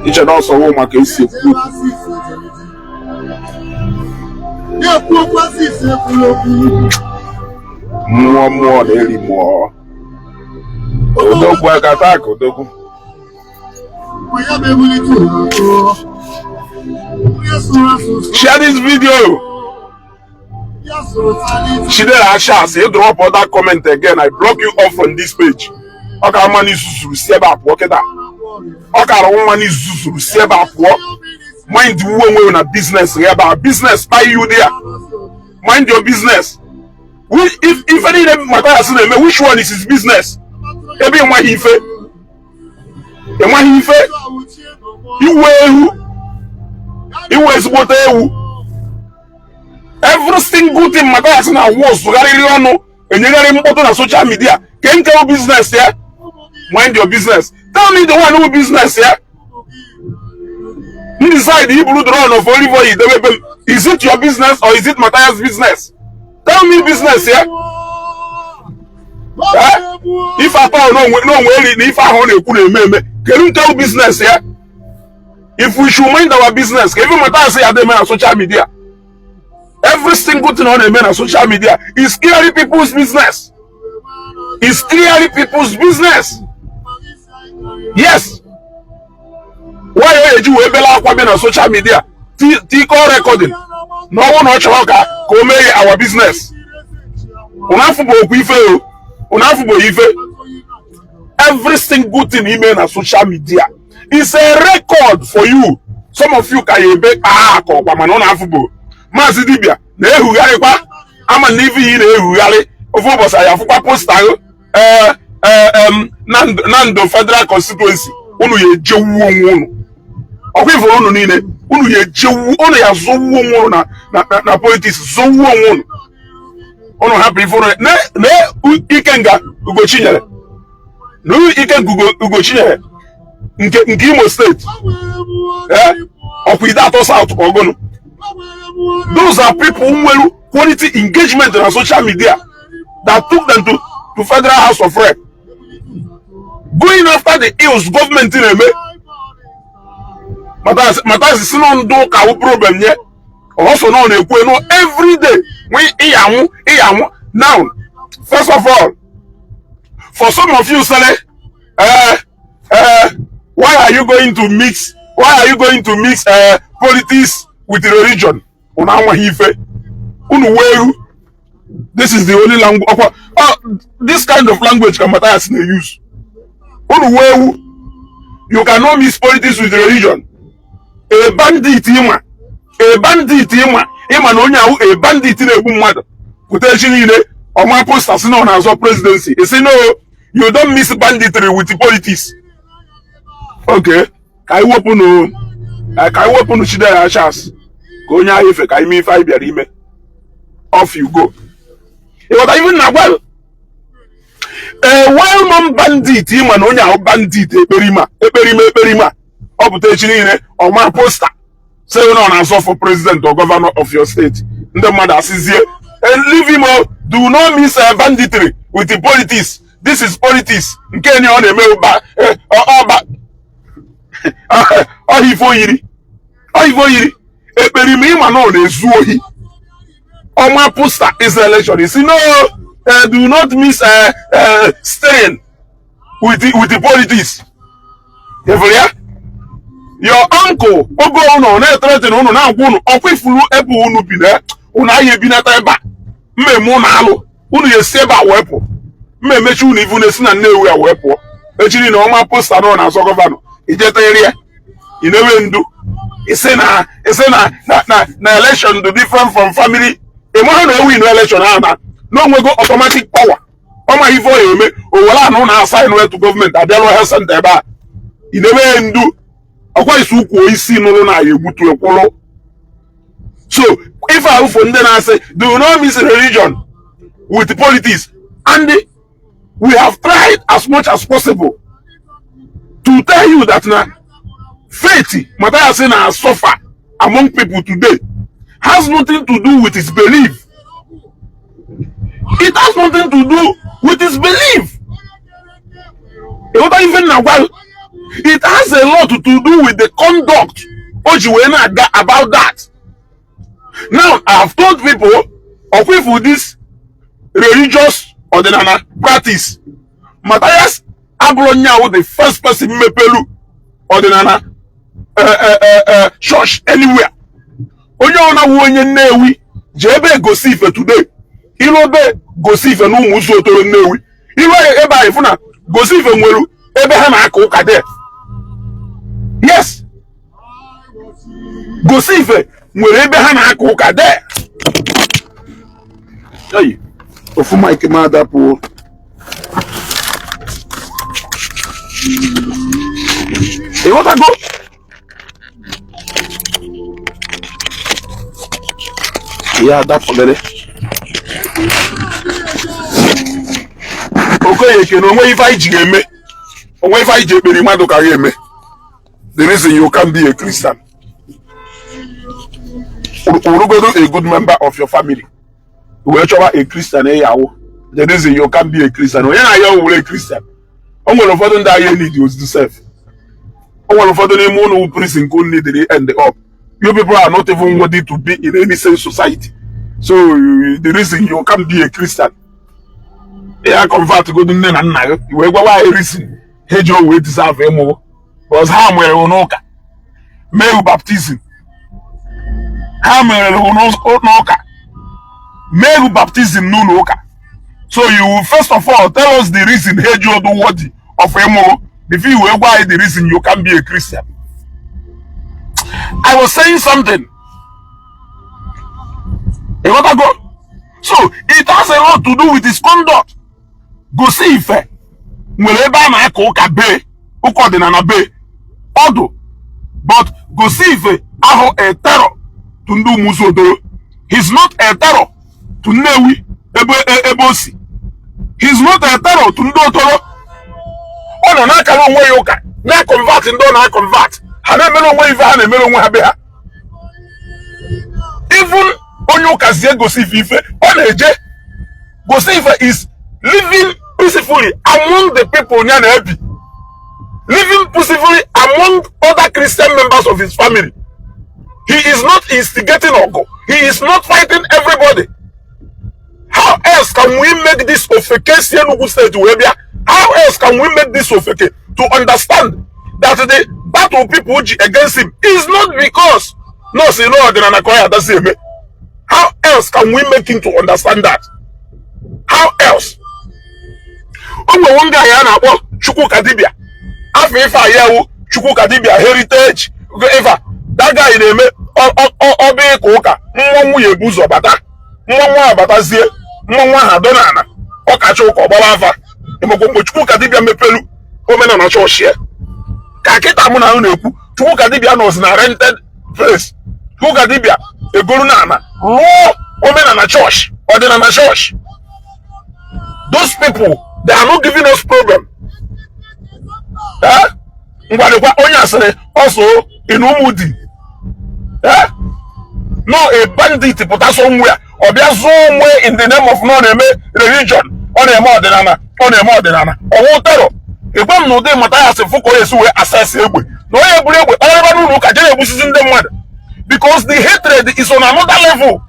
Each and also woman can see more anymore. Don't work attack. Share this video. She did a chance. You drop other comment again. I block you off on this page. Okay, man is to up work it out. Okay, woman is to up work. Mind the woman a business. About business by you there. Mind your business. If any of my person, which one is his business? Every one he fe. The one he fe. You wear. You wear what every single thing my person was to carry on and you got him on social media. Can't tell business here. Mind your business. Tell me the one who business here. You decide the blue drone of Oliver. Is it your business or is it Matthias' business? Tell me business here. If I don't know if I want to can you tell business here? If we should mind our business, can you Matthias say at the man on social media? Every single thing on the men on social media is clearly people's business. It's clearly people's business. Yes. Why are you able on social media? Tico recording. No one watch come our business. Every single thing he made on social media is a record for you. Some of you can be Mazidibia, Nehugali, I'm a living in Nehugali, of what I have post Nando Federal Constituency, only a Joe woman. Or we for only a Joe, only a Zoom woman, na politics, Zoom woman. Ono happy for it. You can go Chile. No, you can go Chile. In Gimo State. Or without us out or gone. Those are people who will quality engagement on social media that took them to Federal House of Rep. Going after the ills government in a way. Matthias is not do cow problem yet. Also known every day. Now, first of all, for some of you say, why are you going to mix politics with religion? This is the only language. This kind of language can Matthias use. You cannot mix politics with religion. A bandit, a bandit in a woman. Potentially, or my posters known as our presidency. They say no, you don't mix banditry with the politics. Okay, I open Shida chance. Go now if I mean 5 years. Off you go. But even now, well, a well-known bandit, him and only bandit, a perima, potentially, or my poster. Say no answer for president or governor of your state. The mother is here. And leave him out. Do not mix banditry with the politics. This is politics. Can you on the mail back? Oh, he for you. A perima no de zuohi. On my poster is the election. You see, no, do not miss staying with the politics. Your uncle, Ogo, no, threaten on now, Okwifulu, Ebu, Unu Bina, Unaye Binataba, Me Monalo, Unu Seba Wepo, Me Mechu, even a sin and nowhere wepo. Actually, no, my poster on as Ogovano. It's just area. You never do. It's na election to different from family. A man who win election, no we go automatic power. Oma hivyo yeme, wala no na assign to government. Adelo health center ba. You never do. Akwa isuku isi no na yebutu ekolo. So if I from then I say, do not mix religion with politics, and we have tried as much as possible to tell you that now faith, Matthias has suffer among people today, has nothing to do with his belief. It has nothing to do with his belief. A It has a lot to do with the conduct about that. Now, I have told people, for this religious ordinary practice, Matthias Abronya was the first person mepelu ordinary church anywhere. Onye ona wonye Nnewi jebe gosi ife today. Ilobe gosi ife no musu otoro Nnewi. Iwe ebe a ifuna gosi ife nwelu ebe ha na aka ụka there. Yes. Gosi ife nwere ebe ha na aka ụka there. Hey, ofu Mike Mada po. Hey, what I go? Yeah, that forget it. Okay, you can only if I jame. Only if I jame, man, don't carry me. The reason you can be a Christian. A good member of your family. Whoever a Christian, the reason you can be a Christian. When you are a Christian, I'm going to follow that you need to serve. I'm going to follow the moon who prison could need the end up. You people are not even worthy to be in any sense society. So the reason you can be a Christian, I convert to go to Nana. You will go a reason. Hey, Joe, we deserve a more. Was Hamwell Onoka. Male baptism. Hamwell Onoka. Male baptism no noka. So you will first of all tell us the reason hey Joe do worthy of a more before you will why the reason you can be a Christian. I was saying something. You got to go. So it has a lot to do with his conduct. Go see if whenever na koka be, uko dinana be, odo. But go see if aho a terror to ndu musodo. He's not a terror to newi ebosi. He's not a terror to ndu toro. Ono na kalo nwe yoka. Na convert ndo na convert. Even Onyo Kazie Gosifife, Oneje Gosife is living peacefully among the people Nyanebi, living peacefully among other Christian members of his family. He is not instigating Ogo. He is not fighting everybody. How else can we make this ofeke? How else can we make this ofeke to understand that the battle people against him is not because no say no that's it. How else can we make him to understand that? How else? Only one guy yana Chukwu Kadibia. Afifa yewu Chukwu Kadibia heritage. That guy name obe koka. Mwanwu yebuzo bata. Mwanwu abatazie. Mwanwu hadonana. Okacho ko baba. Emokombo Chukwu Kadibia mepelu. Omena na church here. Kakita muna uneku. Chukwu Kadibia knows na rented place. Chukwu Kadibia egolu na women na church or they na church. Those people, they are not giving us problem. Also in Umudi. No, a bandit put us somewhere or they are somewhere in the name of non-religion on a more than or terror. If I'm not there, Matthias and Foucault is assess no everyone look at in them one. Because the hatred is on another level.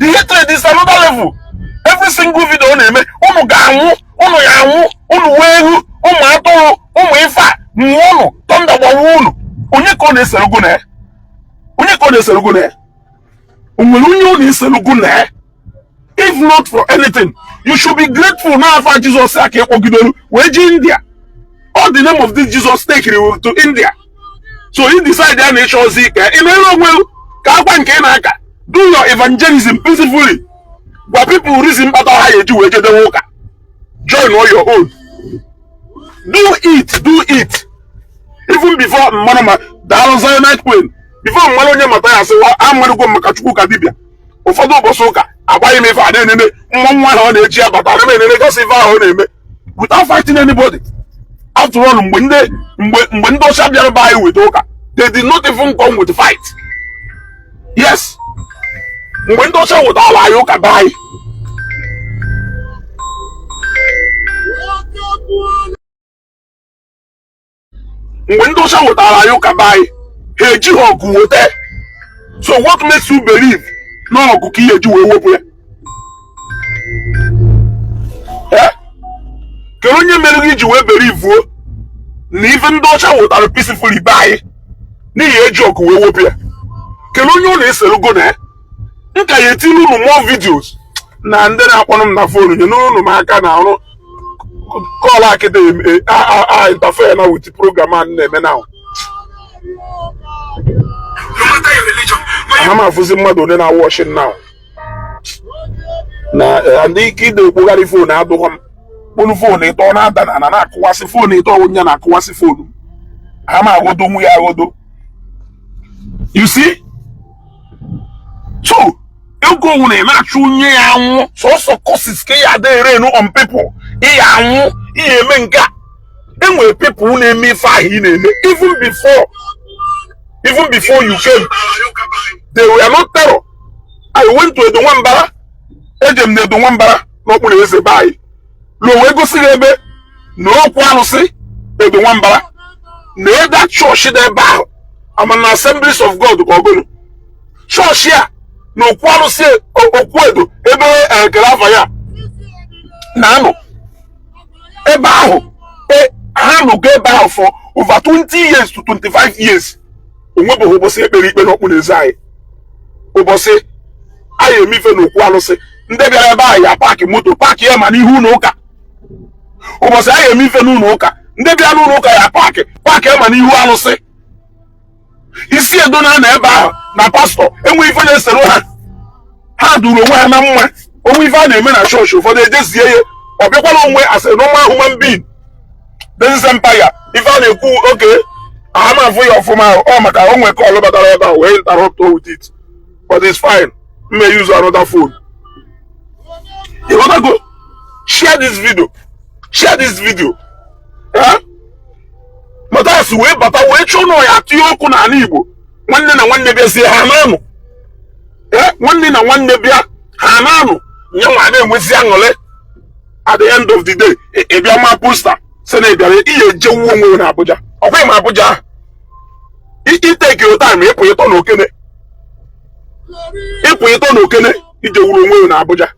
The hatred is another level. Every single video on him, ono gamu, ono yamu, ono wehu, ono atoro, ono ifa, muono, tonda wawuno. Onye kone serugune. Onye kone serugune. Umulunyo ni serugune. If not for anything, you should be grateful now for Jesus sake ogidoru. Weji India. All the name of this Jesus take you to India. So he decided that nation seek in a way, do your evangelism peacefully. But people reason about how you do it, join all your own. Do it. Even before Manama, the Alonso Queen, before Malonia Mataya say, I'm going to go Makachuka Dibia. Ofado Bosoka, Abaye me for an enemy, on the chair, but I remain without fighting anybody. After all, when those are by with Oka, they did not even come with fight. Yes. When those are with all Ayoka by. When those are what are you can buy, hey, Jiho, so what makes you believe? No, cookie, you will. Eh? Can you make you believe? Even those are what are peacefully buy, near joke will appear. Can you listen to go there? You can see more videos. Now, and then I want on phone, you know, no matter now. Call like I interfere now with the program and now. I'm not using more than I washing now. Now, and they kid the Bugatti phone out to him. One phone, they don't have that, and I was a phone, it all Yana Kwasi phone. Hama go do me, I go do. You see? So, you go on a natural so causes on people. Then when people name me fire even before you came, they were not terror. I went to the one bar, Ejem the one bar, not when they say bye. No go see no quality, the one bar. No that church there bar. I'm an assemblies of God to go. Church here, no quality, Okwedo, Ebe Kalafaya. Nano. Ebaho, Hano gave bow for over 20 years to 25 years. Umwebo hobo se beribe no kunezai. Obo se aye mi fe no kwalo se ndebi aba ya park moto park ya mani hu no ka. Obo se aye mi fe no ka. Ndebi anu no ka ya park ya mani hu anu se. Isi edo na eba na pastor enwe ife na sero ha duro wa na mwa. Onwe ife na eme na church for the just here. As a normal human being, this is empire. If I cool, okay, I'm a for your for my own call about that way, interrupt with it. But it's fine. May use another phone. You wanna go? Share this video. Share this video. Huh? But that's way, but I wait you know at you kuna anibo. One day na one day say hanano. Eh? One day na one day hanano. Young man with young. At the end of the day, if you're my poster, Senator, you're a woman in Abuja. Okay, my Abuja. It take your time, you put it on Okene. You put it on Okene, it's a woman in Abuja.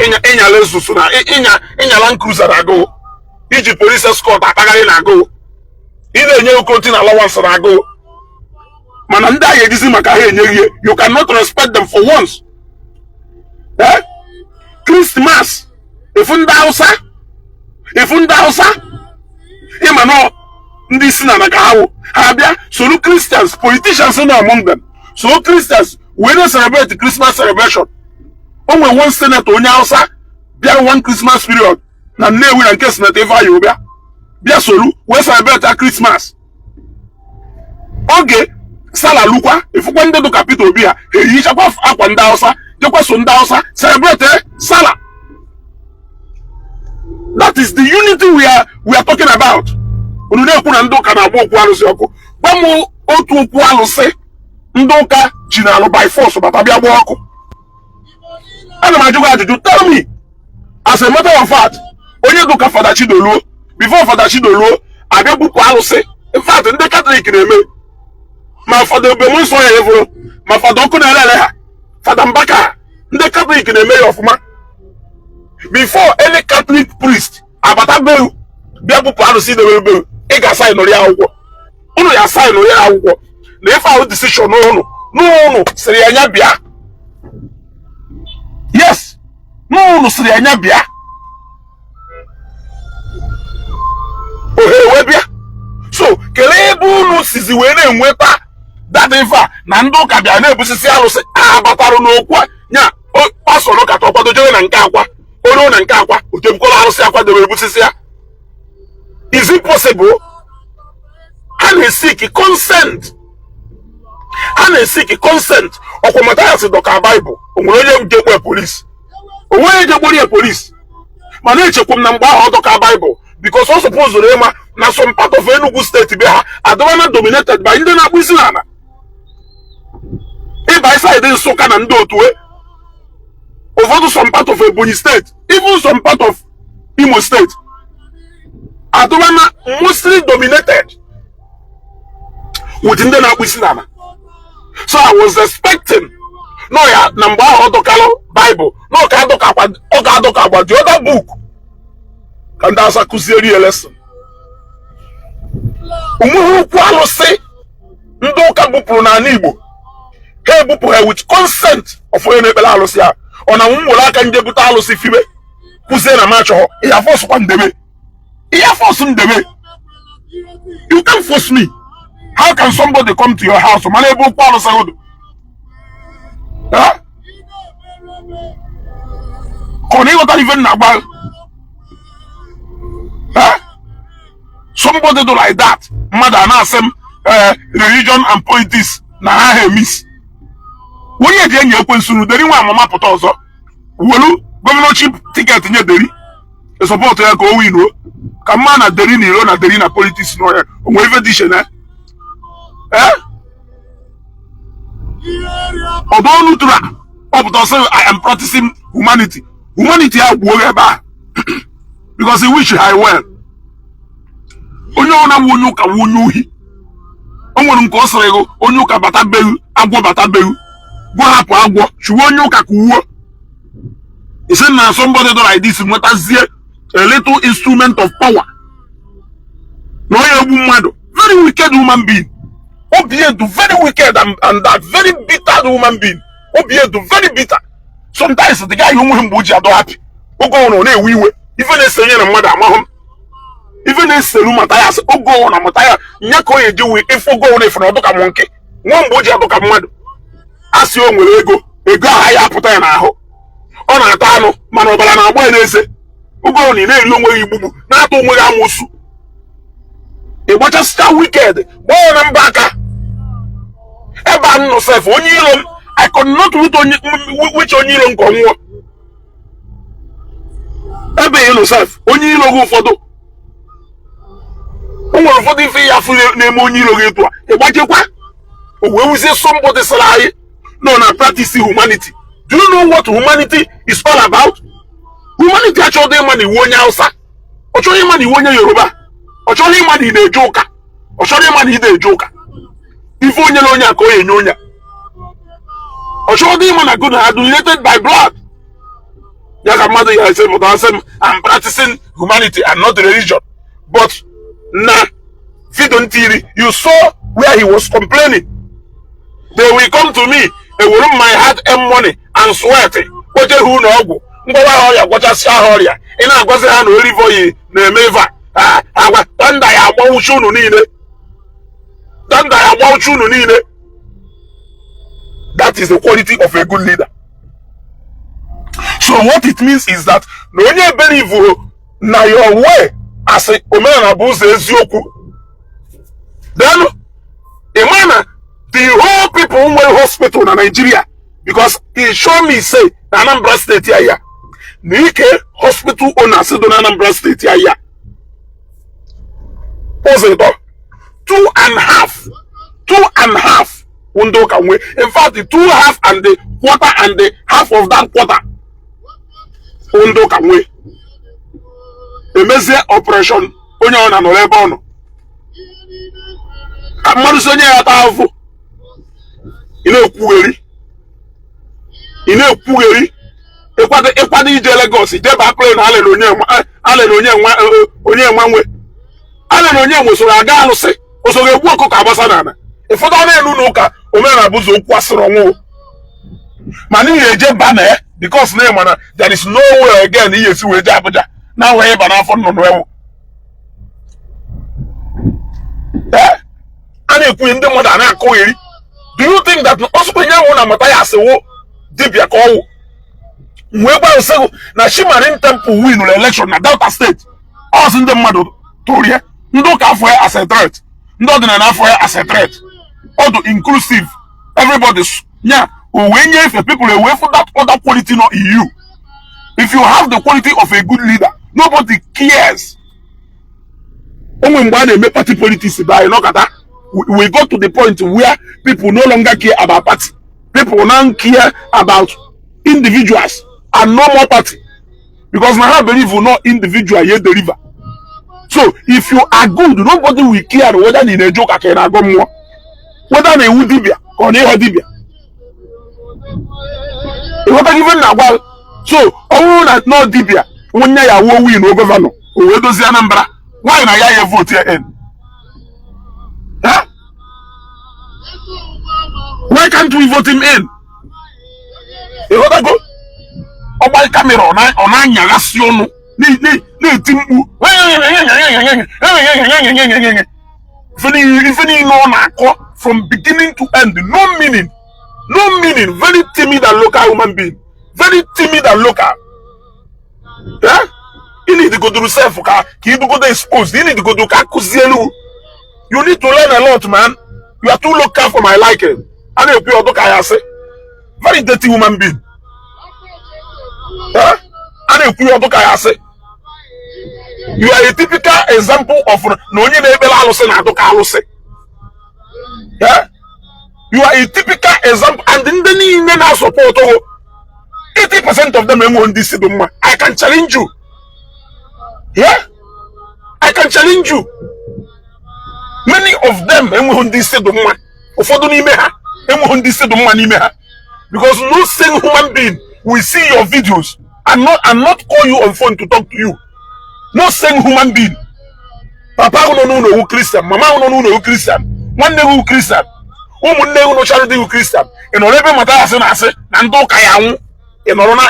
In your Lesusuna, in your Land Cruiser, I go. It's a police escort, I go. In the new continent allowance, I go. Mananda, you cannot respect them for once. Eh? Christmas. If you know, this is not a so Christians, politicians are among them. So Christians, when they celebrate the Christmas celebration, only one senator on your there one Christmas period. Now, no will and case not ever you be a solo, we celebrate a Christmas. Okay, Sala Luca, if you want to capital beer, he shall have up and down, you question down, celebrate Sala. That is the unity we are talking about. Unune ndoka na abo kwalu se oko. Bamu otu kwalu se ndoka jinalo by force but abia abo oko. Ana majugo ajuju tell me as a matter of fact onye doka Father Chidoluo before Father Chidoluo abia bu kwalu se in fact ndị Catholic na eme ma Father Bemonso ya evoro ma Father Oku na ele ha Father Mbaka ndị Catholic na eme ya ofuma. Before any Catholic priest, abata belu, biabu pano si de belu, ega sign no ya ugo. Uno ya sign no ya ugo. Na if our decision no, siri anya bia. Yes, no, siri anya bia. Oh, we bia. So, kelebu no sizi we na enweta that ifa na ndoka bia na ebusisi alụsị abataru n'okwa nya pastor no ka to kwado jere na nke akwa. Is it possible? And he seek consent. And he seek consent. Or come at the Bible. Or police. Or where you police. Manage come number of Bible. Because I suppose the now some part of Enugu state be are dominated by Indian Abusilana. If I say this so can and do to it. Over to some part of Ebonyi state, even some part of Imo state, Adubana mostly dominated within the Nakwisinana. So I was expecting no ya number Otokalo Bible, no Kadoka about the other book. And that's a Kuzeri lesson. Umuhu Kwalo say Ndoka Bupu na Nibo. Hey Bupu with consent of Wenebelasia. On a Mumulaka and Debutalos if you Kuzena Macho, Ia force one debe. Ia force debe. You can't force me. How can somebody come to your house? Malebo Kwalo Sagodo. Huh? Konego don't even know about. Huh? Somebody do like that. Mother and religion and politics. Na ha miss. When you get your question, there is one mama potozo. Wolu governorship ticket in your deri. The support you go win. Come on, deri ni na deri na politics no. We even dish na. Although Lutra, I am practicing humanity. Humanity I work because he wish I well. Onyo na wonyo ka wonyohi. Onwere nke osrego onyo ka bata beru, agwo bata beru. Go hapu agwo, chuonyo ka kuwo. He said now somebody do like this, a little instrument of power. No woman, very wicked human being. Obedient to very wicked and that very bitter human being. Obedient to very bitter. Sometimes the guy who him boji ado happy. Go on we even a saying a mother mahom. Even a selu mataya say go on a mataya nyako ye do if go on if no doka monkey. One boji adoka mad. As you will ego higher put na ho. On a tano man obala na agba na-ese. Go on in elu nwe ibubu na ato nwe amosu. E watch star wicked. Go on mbaka. Eba no self onyi I could not root on which on you don't come. Ebe yourself, only logo for the for the fee name on you to a what you want. When we say somebody salary, no, not practicing humanity. Do you know what humanity is all about? Humanity actually money one outside. Or show him money one Yoruba. Or show him money the joker. Or show him money the joker. If only Lonya ko Nyonya. Oshodi man are good adulated by blood. Yakamada I'm practicing humanity and not religion. But nah, Fidon Tiri, you saw where he was complaining. They will come to me, they will run my heart and money and sweating. What you who know? What a shahoria. In a Gozan Olivoy, Nemeva. Danda ya Mauchunu Nine. Danda ya Mauchunu Nine. That is the quality of a good leader. So what it means is that no one believe na your way as a man abuse Ezioku. Then the whole people who were hospital in Nigeria because he showed me say Anambra State here. Nike hospital owner said Anambra State here. What's it? 2.5. Window can wait. In fact, the 2.5 and the quarter and the half of that quarter. Window can wait. The measure operation. Onye ona no lebono. Amadu sonye atafu. Ine kuweri. Ekwade ije Lagos. Ije ba plane onye nwe so aga aluse. Oso egbu okuka abasa nana. If I don't know, Omena Buzo Quasron. Mani eje bane because there is nowhere again he is with Abuja. Now we have an afon no well. And if we in the mother do you think that also when Mataya say Dibia call Weba say na Shimarin Temple win the election na Delta State? Us in the mother Toria, no can for as a threat, not enough for as a threat. Although inclusive, everybody's when you the people away from that other quality not in you. If you have the quality of a good leader, nobody cares. When they make party politics, we got to the point where people no longer care about party. People now care about individuals and no more party. Because now I believe we not individual yet deliver. So if you are good, nobody will care whether in a joke can go more, whether they would dibia or they are dibia. What even now? Well, so all that no dibia when you are win no governor or does the number? Why na ya vote here in? Huh? Why can't we vote him in? You want to go? Oh my camera on Nyagasiono. Ni timbu. From beginning to end, no meaning. No meaning. Very timid and local human being. Very timid and local. Yeah? You need to go to the self. You need to go to expose. You need to go to Kakuzielu. You need to learn a lot, man. You are too local for my liking. And you say, very dirty human being. Yeah? And you you are a typical example of yeah? You are a typical example, and then they support 80% of them on this. I can challenge you. Yeah? I can challenge you. Many of them on this because no single human being will see your videos and not call you on phone to talk to you. No single human being. Papa no who Christian, Mama no who Christian, one day who Christian, woman no charity who Christian. In all every matter as I say, Nando Kayamu, in Orona,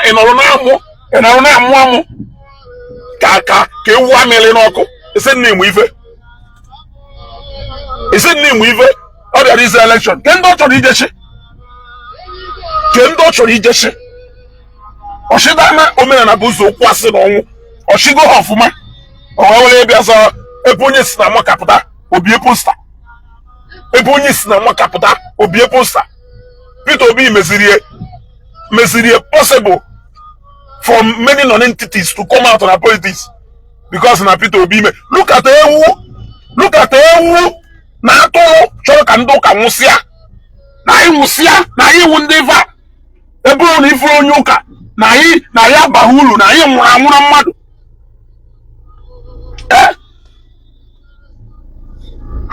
Kaka, Kewa Melenoko, is a name weaver. Is a name weaver? Or there is election. Can go to leadership. Can go to leadership. Oshidama Omen and Abuzo Quasin on Oshigo Hoffman. Or Ebiasa Eponis Nama Capita will be a poster. Eponis Nama Capita will be a poster. It will be Messiria possible for many non-entities to come out on our politics because na Peter Obi me. Look at the na to choro kando ka musia na yi wundeva ebro ni fro nyuka na ya bahulu na yi nwura mmadu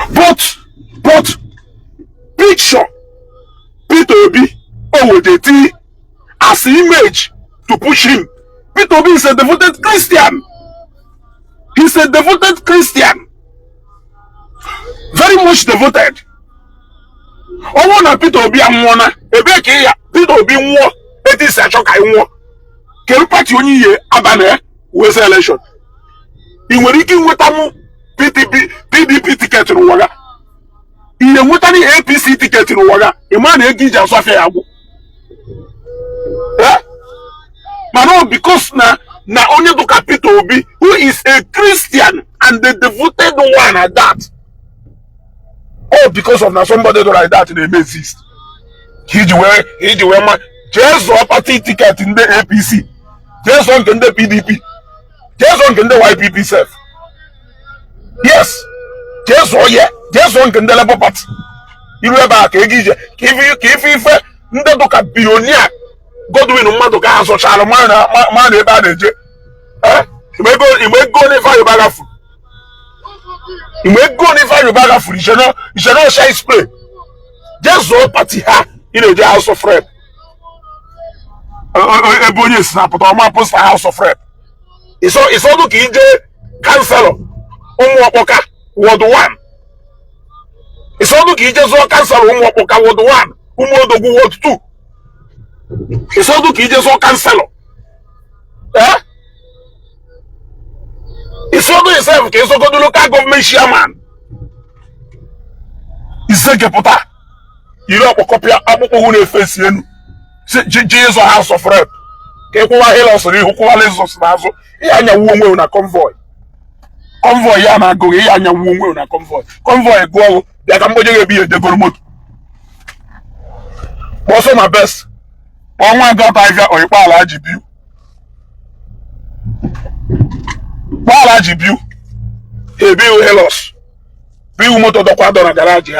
but picture Peter Obi Owodeti as image to push him. Peter Obi is a devoted Christian. He's a devoted Christian. Very much devoted. Owo na Peter Obi amona ebe ke ya Peter Obi nwo etisi achoka nwo ke party onyi ye abane we election. I nwere ike nweta mu PDP ticket n'ụwa. Ihe nweta ni APC ticket n'ụwa. E ma na egi ja so afia ya agwo. But no, because na only to Peter Obi, who is a Christian and the devoted one at that. All because of now somebody like that they may exist. He just party ticket in the APC. Just on the PDP. Just on the YPP self. Yes. Just on the Labour Party. You remember if you billionaire Godwin mmadụ ka asọchara ma na ebe a na-eje imego n'ife ayụbagafuru isheno share spray jezo party ha ị na-eje House of Rep ebe onye si na pụta ọma posta House of Rep isọdụ ka ije kanselọ ụmụ ọkpọka Ward 1 isọdụ ka ije zụọ kanselọ ụmụ ọkpọka Ward 1 ụmụ odogwu Ward 2 it's all do just all cancel. It's all do yourself, okay? So go to local government chairman. It's a gepota. You know, a copy of who face you. Jesus House of Rep. Kekuwa Helos, Hukuwa Lesos Nazo. Yanya Wumwe na convoy. Convoy yana go, Yanya Wumwe na convoy. Convoy go, they can be a development. Also my best. One got Ivia or Pala Gibu. Pala Gibu. He bill Helos. Bill Moto the Quadona Garage.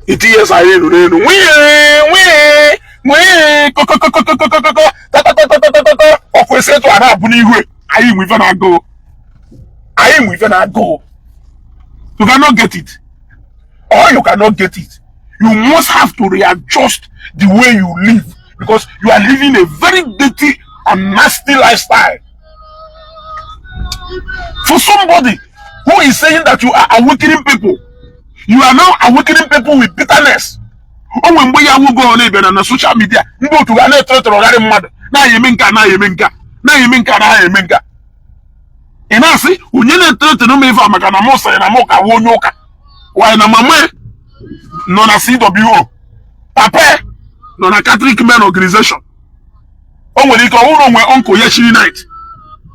It is I win. Of course, to Arab, I even go. I am even a go. You cannot get it. Or you cannot get it. You must have to readjust the way you live because you are living a very dirty and nasty lifestyle. For somebody who is saying that you are awakening people, you are now awakening people with bitterness. Oh, when we are go on even on social media, you go to an eternal mother. Now you mean, now you mean, now you mean, now you mean. And I say, when you need to know me if I'm a Mosa and I'm a Wonoka, why na mama non a CWO, Papa, non a Catholic men organization. Oh, when you go on my uncle yesterday night,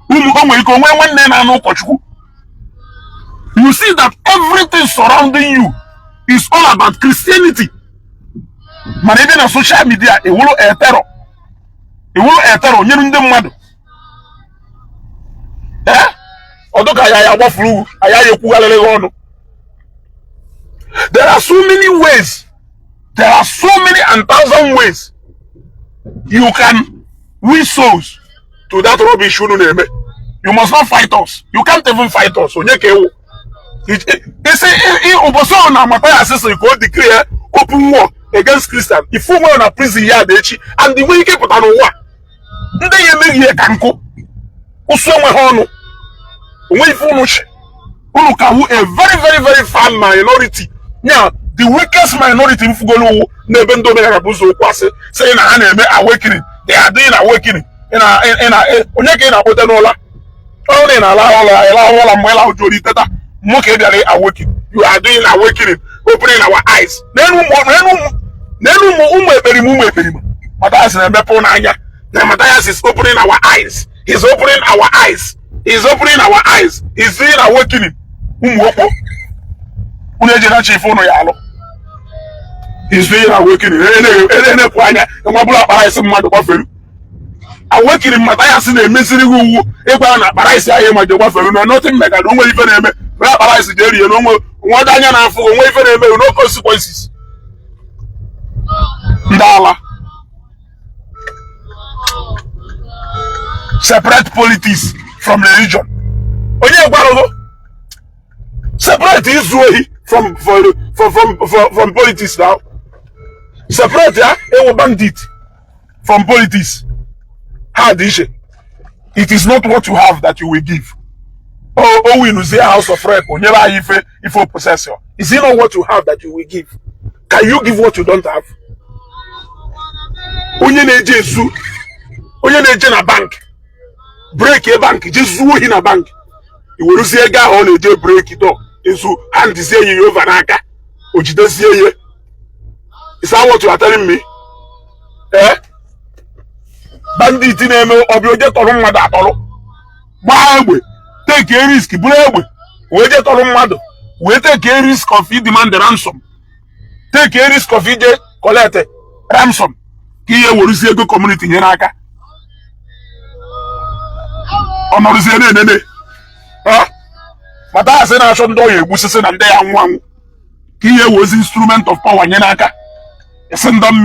when you go one name I know Kochuku. You see that everything surrounding you is all about Christianity. Man, even on social media, it will a terror. It will a terror. You know the mad. Eh? There are so many ways. There are so many and thousand ways you can win souls to that rubbish. You must not fight us. You can't even fight us. It's a declare open war against Christians. If you want to prison here, and the way you keep it on war, then you make here can go. A very, very, very fine minority. Now, the weakest minority in Fugolo, Nebendo saying awakening. They are doing awakening. In a only in awakening. You are doing awakening, opening our eyes. Matthias is opening our eyes. He's opening our eyes. He's opening our eyes. He's doing awakening. He's doing awakening. Awakening Matthias in a misery who nothing mega don't even no consequences. Separate politics from religion. Separate Israel from politics now. Separate a bandit from politics. Hard issue. It is not what you have that you will give. Oh, we say house of rep. If you possessor, is it not what you have that you will give? Can you give what you don't have? Onye na bank. Break a bank, just zoo in a bank. You will see a guy on a day break it up. So hand is here you over Naka. Which does here. Is that what you are telling me? Eh? Bandit in a object or mother. Take a risk, brave. We get all mother. We take a risk of you demand the ransom. Take a risk of you collect ransom. Here will see a good community in Naka. But I said I shouldn't do it. We said and there one. Here was instrument of power in Naka. Don't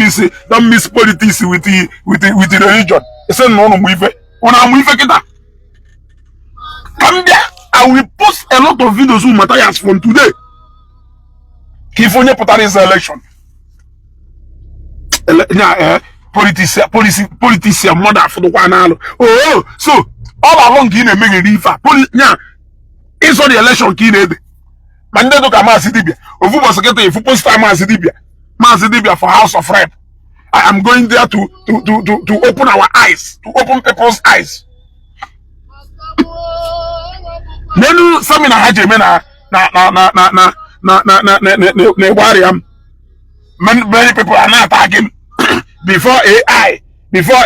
miss politics with the religion. It's a no with it. When I'm with it, come there. I will post a lot of videos with Matthias from today. Kifonye Potaris election. Politician mother for the one. Oh, so all along in a mega river. It's on the election key. Mandado Kama Sidibia. Of was getting a football star Mazidibia for House of Rep. I am going there to open our eyes, to open people's eyes. Nenu samina haje mena na wariam. Many people are not attacking before AI. Before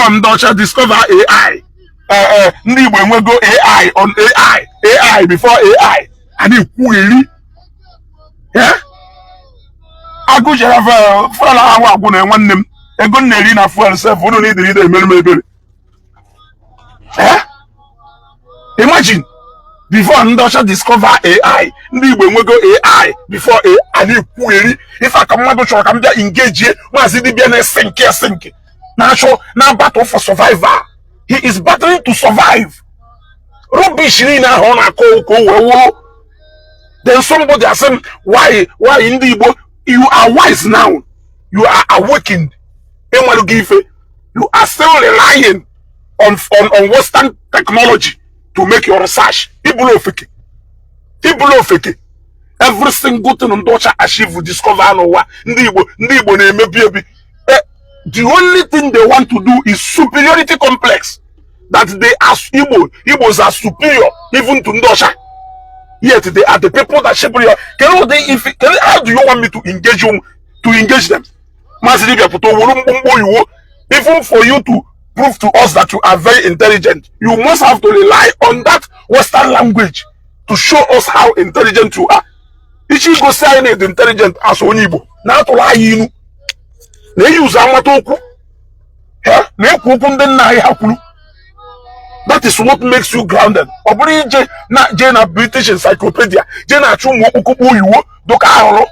Mdosha discover AI. When we go AI on AI before AI. And you really, yeah. I go to have for our one name. A good Nerina for herself. We don't need the leader. Eh? Imagine before Ndosha discover AI, when we go AI before AI, and you query if I come to show I'm there engage here, was it be sink. Now battle for survivor. He is battling to survive. rubbish in a call. Then somebody has said, why in the Igbo? You are wise now. You are awakened. You are still relying on Western technology to make your research. Every single thing on Dutch achieve will discover no what. The only thing they want to do is superiority complex. That they as Igbos are superior even to Ndosha. Yet they are the people that shape you. How do you want me to engage them? Even for you to prove to us that you are very intelligent, you must have to rely on that Western language to show us how intelligent you are. Ichi go say I intelligent as Onibo. Now to lie you. They use Amatoku. That is what makes you grounded. Jena British Encyclopedia. Jena Chumo Ukubu Doka ya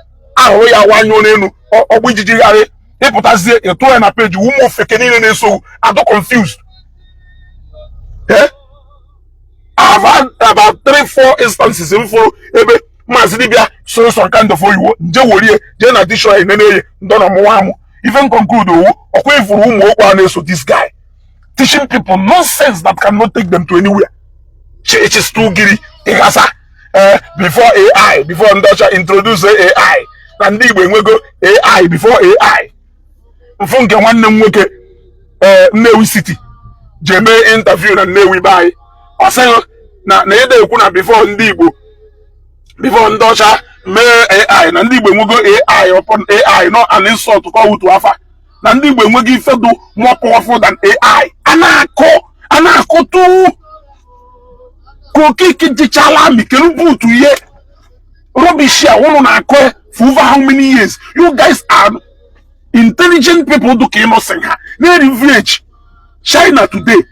Wanyo Obijigare. They put us there a 2 page. Woman fake so I'm not confused. I've had about 3-4 instances in follow Ebe Mazibia so some kind of you. Jewori, Jena Disho in any Dona even conclude so this guy teaching people nonsense that cannot take them to anywhere. It is too giddy. Before AI, before Ndosha introduce AI, and when we go AI before AI. Mfunke nwanne m nwoke Nnewi City jeme interview na Nnewi bai osayo na ede ekwu na before ndị Igbo before Ndosha mee AI na ndị Igbo enwego AI upon AI no an insult ko wutu afa na ndị Igbo enwego ife do more powerful than AI anako tu ko kiki dichala mi kelu butu ye rubbish ya wono na akọ for over how many years? You guys are intelligent people do came sing her. Near village. China today.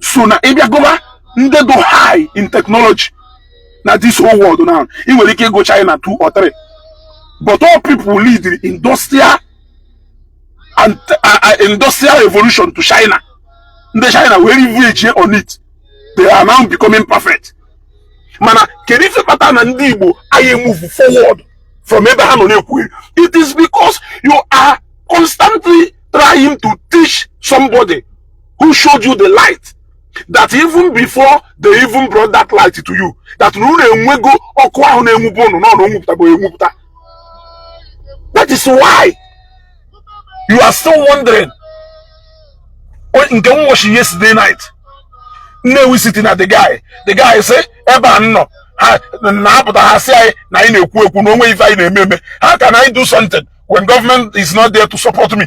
So now if you go they do high in technology. Now this whole world now. It will go China 2 or 3. But all people lead the industrial and industrial evolution to China. The China very village on it. They are now becoming perfect. Mana kerife pattern and Igbo I move forward. From Abraham Onekwe, it is because you are constantly trying to teach somebody who showed you the light. That even before they even brought that light to you, that is why you are still wondering. What was yesterday night? No, we sitting at the guy say, Eban no. How can I do something when government is not there to support me?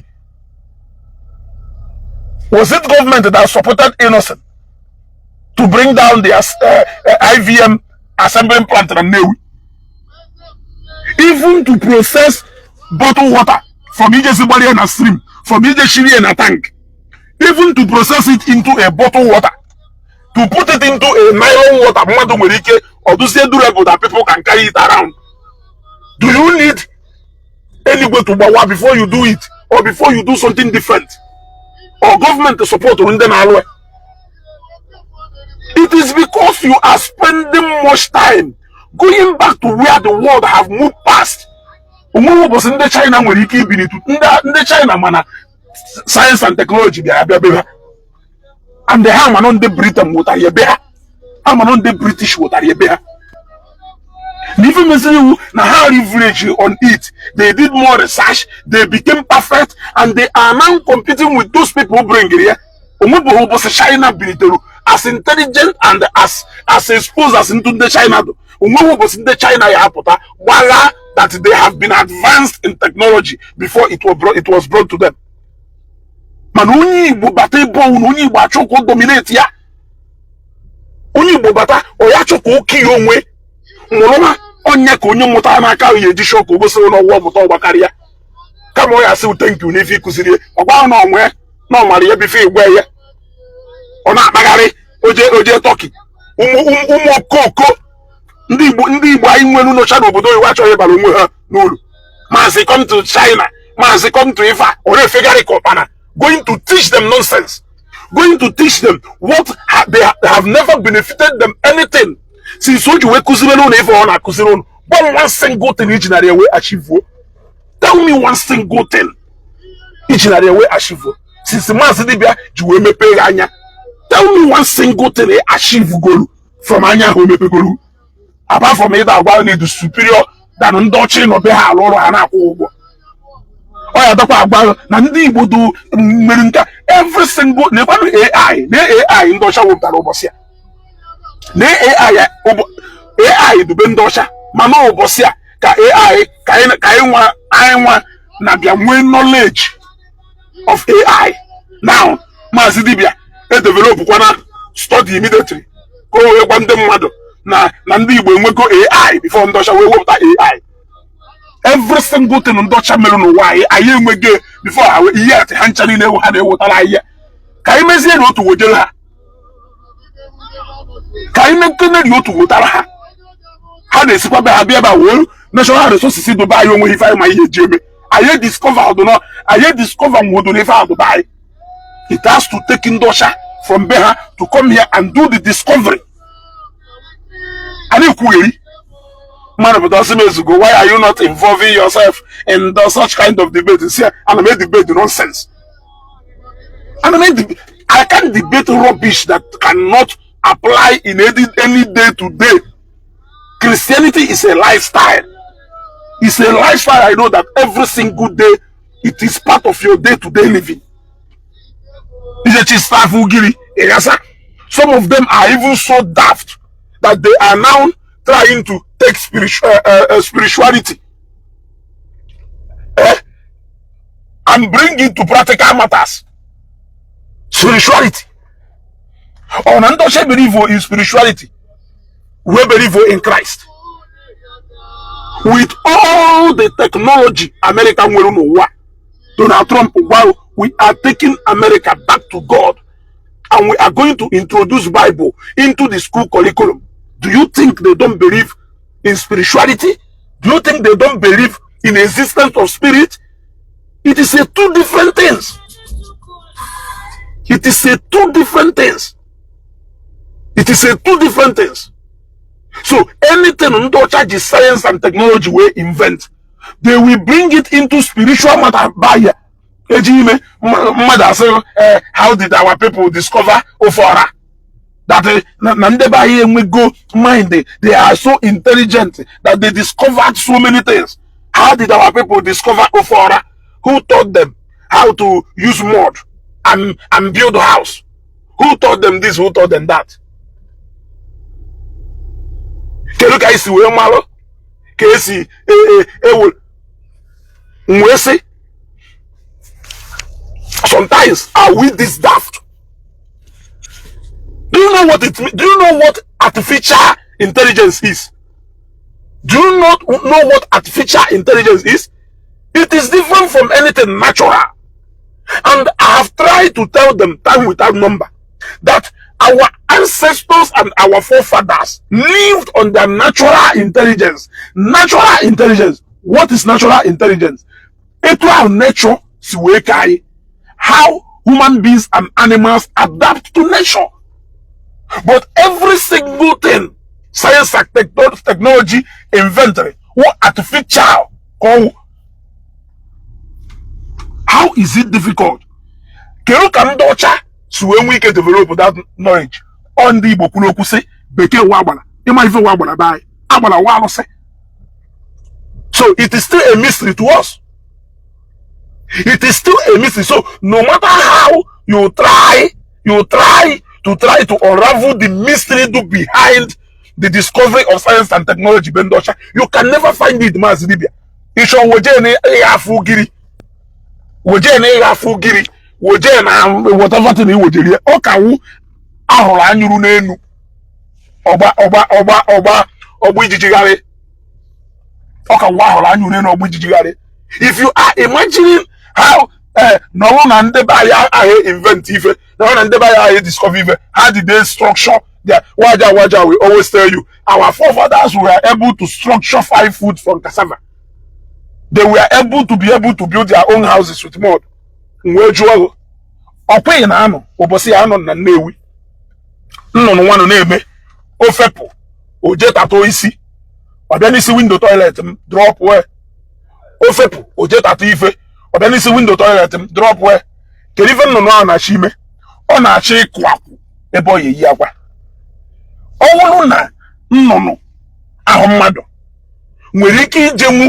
Was it government that supported Innocent to bring down the IVM assembling plant in Nnewi? Even to process bottled water from Ijesibali and a stream, from Ijeshiri and a tank, even to process it into a bottled water, to put it into a nylon water, or to say durable that people can carry it around. Do you need anywhere to bawa before you do it, or before you do something different, or government to support to them always? It is because you are spending much time going back to where the world have moved past. In the China where you keep in the China mana science and technology and the ham on the Britain what are you bear? I'm on the British what are you bear? Even now how leverage on it, they did more research, they became perfect, and they are now competing with those people who bring here. China as intelligent and as exposed as into the China. The China voila, that they have been advanced in technology before it was brought to them. Man, only bachoko dominate ya. Only bobata oyachoko ki onwe. Moloma onye ko onye mota na aka ye di shoko go so no wo moto bakaria. Kamo ya say thank you nefi kusiri. Ogba na onwe na mari ye bi fi igwe ye. Ona akpagari oje turkey. Umu koko. Ndi Igbo ayi nwenu no channel obodo iwa cho ye balo nwe ha n'olu. Mazi come to China. Mazi come to Ifa. Ore figure ko pana. Going to teach them nonsense, going to teach them what they have never benefited them anything. Since you were Kuzimeno, if on a Kuzimon, but one single thing each and every way achieve. Tell me one single thing each and every way achieve. Since the man said, you will me pay Anya. Tell me one single thing they achieve goal from Anya who may be goal. Apart from it, I want to superior than Ndochin or Beha or Anako. Oh, every single AI in Dosha will Tarobosia. AI to Bendosha, Mano Bosia, AI, Kainwa, Nabia, knowledge of AI. Now, Mazidibia, they develop one study immediately. Go one them mother. Na Nandi will go AI before Ndosha will work AI. Every single thing on Dutch Melon, why I am again before I will yet Hanchani never had a water eye. Kaimezi no to Wodela. Kaimen you to Wotara. How they super Habiba will National Resources to buy you if I my Jimmy. I discover do not I discover what do never to buy. It has to take in Dosha from Beha to come here and do the discovery. And you query. Man of dozen years ago, why are you not involving yourself in such kind of debate? See, I made debate nonsense. I can't debate rubbish that cannot apply in any day to day. Christianity is a lifestyle. It's a lifestyle. I know that every single day it is part of your day-to-day living. Some of them are even so daft that they are now trying to take spirituality and bring it to practical matters. Spirituality. On Antoshe believe in spirituality. We believe in Christ. With all the technology, America will know what. Donald Trump, while we are taking America back to God, and we are going to introduce Bible into the school curriculum. Do you think they don't believe in spirituality? Do you think they don't believe in the existence of spirit? It is a two different things. It is a two different things. It is a two different things. So anything under charge is science and technology we invent, they will bring it into spiritual matter by mother say, how did our people discover Ofora? That we go mind they are so intelligent that they discovered so many things. How did our people discover Ofora? Who taught them how to use mud and build a house? Who taught them this? Who taught them that? Sometimes are we this daft? Do you know what it means? Do you know what artificial intelligence is? Do you not know what artificial intelligence is? It is different from anything natural. And I have tried to tell them time without number that our ancestors and our forefathers lived on their natural intelligence. Natural intelligence. What is natural intelligence? Natural nature, how human beings and animals adapt to nature. But every single thing, science and technology, inventory, what artificial, how is it difficult? So when we can develop that knowledge, on the Bokunoku say, Beke Wabana, you might even Wabana buy, Abana Wano say. So it is still a mystery to us. It is still a mystery. So no matter how you try to unravel the mystery behind the discovery of science and technology, Bendosha, you can never find it, Mazibia. Isho wojene afugiri. Wojene afugiri. Wojene whatever thing wojiri. Okawu ahola anyuru nenu. Oba ijijigare. Okawu ahola anyuru nenu oba ijijigare. If you are imagining how no one and the buyer invent even, no one and the buyer discover even, how did they structure their waja we always tell you, our forefathers were able to structure 5 food from cassava. They were able to build their own houses with mud. ọkwa na anọ ụbọchị ya anọ na Nnewi nnụnụ nwanụ na-eme ofepụ oje tato isi ọbịa n'isi window toilet m drop wee ofepụ oje tato ife ọbịa n'isi window toilet m drop wee kedu ife nnụnụ ahụ na-achọ ime ọ na-achọ ịkụ akwụ ebe ọ yi akwa ọ bụrụ na nnụnụ ahụ mmadụ nwere ike ijenwu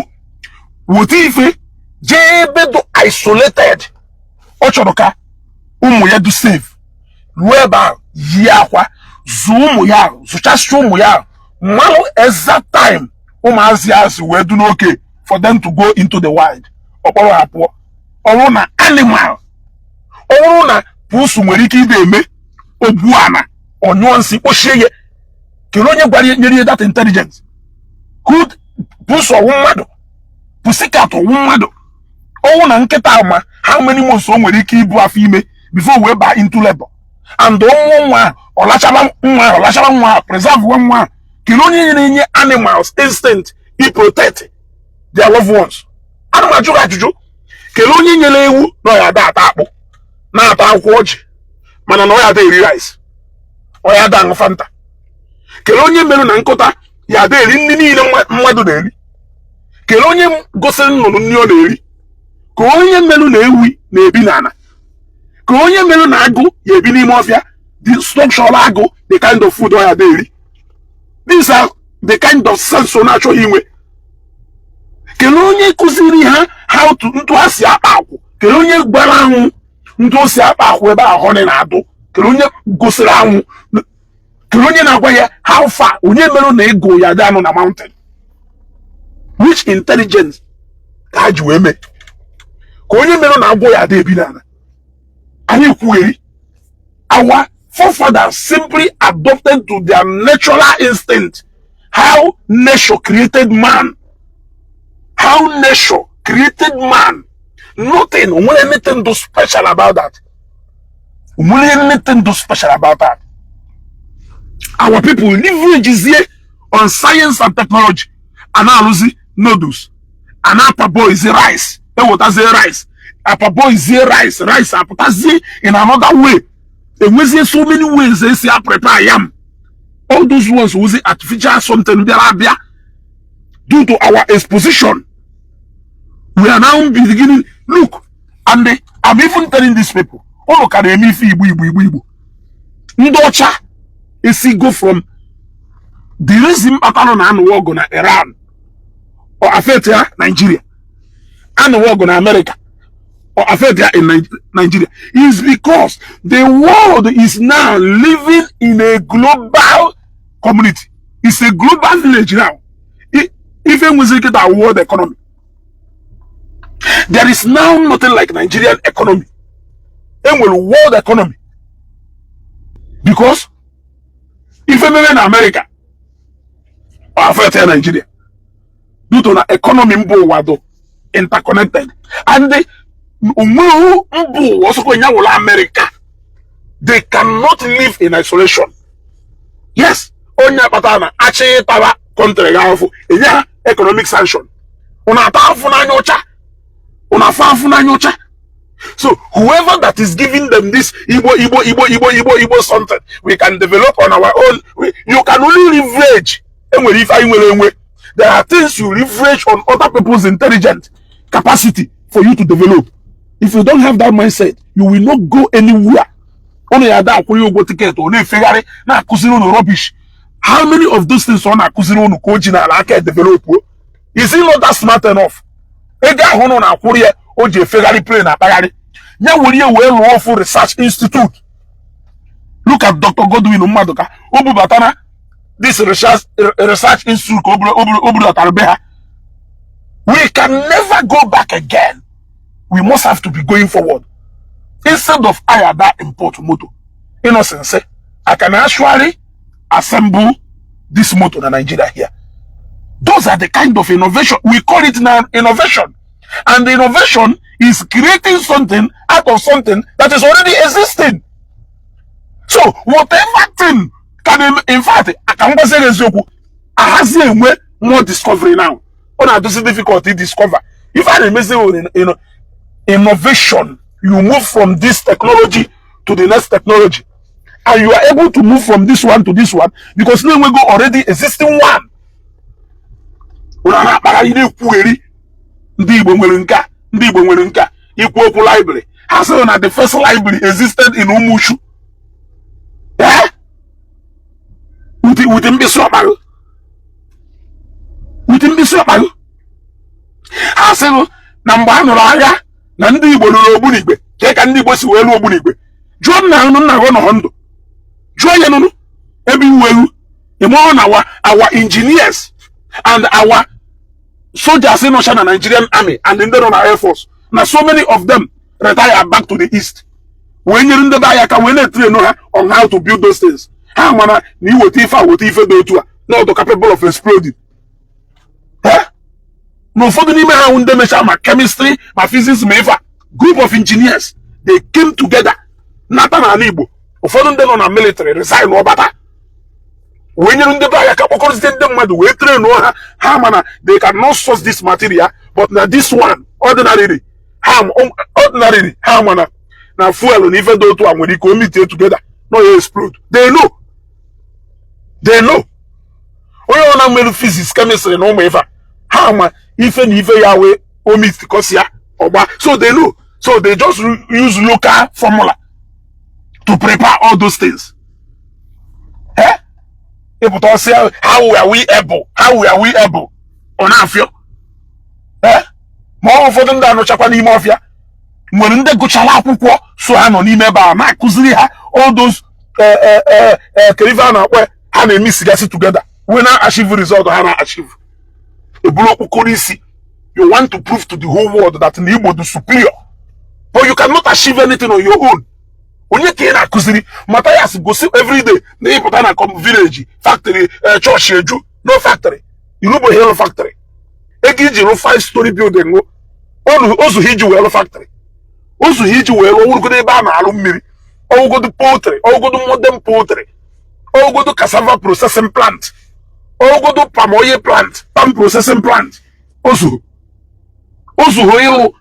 wụta ife jee ebe dị isolated ọ chọrọ ka ụmụ ya dị safe ruo ebe ahụ yi akwa zụọ ụmụ ya ahụ zụchasịa ụmụ ya ahụ mmanụ exact time ụmụazị azụ wee du n'oke for them to go into the wild ọkpọrọ ha pụọ ọrụ na animal ọrụ na pusu nwere ike ide eme ogbuana onyụọ nsị kpochie ya kere onye gwara nyere ya that intelligence could pusu ọwụ mmadụ pussycat ọwụ mmadụ ọwụ na nkịta ma how many months o nwere ike ibu afọ ime before we buy into labor and ọnwụ nwa ọlachaba nwa preserve nwa kere onye na-enye animals instinct i protect their loved ones. Ana m ajụrụ ajụjụ kere onye nyere ewu na ọ ya ada ata akpụ na-ata akwụkwọ ọjị mana na ọ ya ada eri rice ọ ya ada aṅụ fanta kere onye merụ na nkụta ya ada eri nri niile mmadụ na-eri kere onye gosiri nnụnụ nri ọ na-eri ka onye merụ na ewi na-ebi n'ala ka onye merụ na agụ ya ebi n'ime ọfịa the structural agụ the kind of food ọ ya ada eri. These are the kind of sense ọ na-achọghị inwe. Kele onye kụziri ha how to ntụ ha si akpa akwụ kele onye gbara anwụ ntụ o si akpa akwụ ebe ahụ na-adụ kele onye gosiri anwụ kele onye na-agwa ya how far onye merụ na ego ya dị anụ na mountain which intelligence ka ha ji wee mee ka onye merụ na agwọ ya dị ebi n'ala. Anyị kwugheri our forefathers simply adopted to their natural instinct how nature created man. How nature created man. Nothing, anything to special about that. Anything to special about that. Our people leverage is here on science and technology. Analysis noodles. And upper boy is rice. Then what is rice? Upper boy is rice. Rice in another way. And we see so many ways they say I prepare yam. All those ones was artificial something due to our exposition. We are now beginning. Look, and I'm even telling these people, oh look at me Igbo. Ndocha is go from the reason pattern and war gonna Iran or affect Nigeria and war gonna America or affect in Nigeria is because the world is now living in a global community. It's a global village now. Even we get our world economy. There is now nothing like Nigerian economy. And will world economy. Because if I'm in America or affect Nigeria, due to the economy interconnected, and they also America, they cannot live in isolation. Yes, onya patana ache tawa country gafu enya economic sanction. Una tafu na nyocha. So whoever that is giving them this Igbo something, we can develop on our own. You can only leverage. There are things you leverage on other people's intelligent capacity for you to develop. If you don't have that mindset, you will not go anywhere. Only that go ticket or na rubbish. How many of those things on develop? Is he not that smart enough? Na oje Ferrari plane apagari nya wori we Lawful Research Institute. Look at Dr. Godwin Umadoka obubatana this research institute we can never go back again. We must have to be going forward instead of that import motor. Innocence, I can actually assemble this motor in Nigeria here. Those are the kind of innovation we call it now innovation. And the innovation is creating something out of something that is already existing. So whatever thing can, in fact, I can say I have more discovery now. This is difficult to discover. If I remember innovation you move from this technology to the next technology. And you are able to move from this one to this one because now we go already existing one. Ndị Igbo nwere nka ikwu okwu library. Ha sị na the first library existed in Umushu. With mbisi ọkparụ. Ha sị na mgbe a nụrụ agha na ndị Igbo lụrụ Ogbunigwe ka ndị Igbo si wee lụọ Ogbunigwe. Jụọ nna gị nọ ndụ. Jụọ ya nụnụ ebe iwu elu. Ịmụọ na our engineers and our soldiers in the Nigerian army and in the Air Force. Now so many of them retire back to the east. When you're in the Bayaka, when they train on how to build those things. How many you what if do to not capable of exploding? No for the name how my chemistry, my physics, my group of engineers, they came together. Nathan and Igbo. For them on a military resign or better. When you're in the Bayaka, they cannot source this material, but now this one, ordinarily, now fuel and even though to when you commit together, no you explode. They know. When you want to physics, chemistry, no matter how even Yahweh omit because so they know. So they just use local formula to prepare all those things. People say, how are we able? On our field. More for them than no Chapani Mafia. When they go Chalapu, so I'm on Imeba, my Kuzliha, all those Kerivana where Hana and Miss together. When I achieve a result, Hana achieve. A block Korisi. You want to prove to the whole world that Nibo is superior. But you cannot achieve anything on your own. Onye kena kuziri Matthias go see every day na ipota na come village factory church eju no factory Inubo Hill factory egiji no 5-story building go ozu hiji well factory ozu hiji well orugo ebe a na alu mmiri orugo poultry orugo modern poultry orugo cassava processing plant orugo palm oil plant palm processing plant ozu hoyo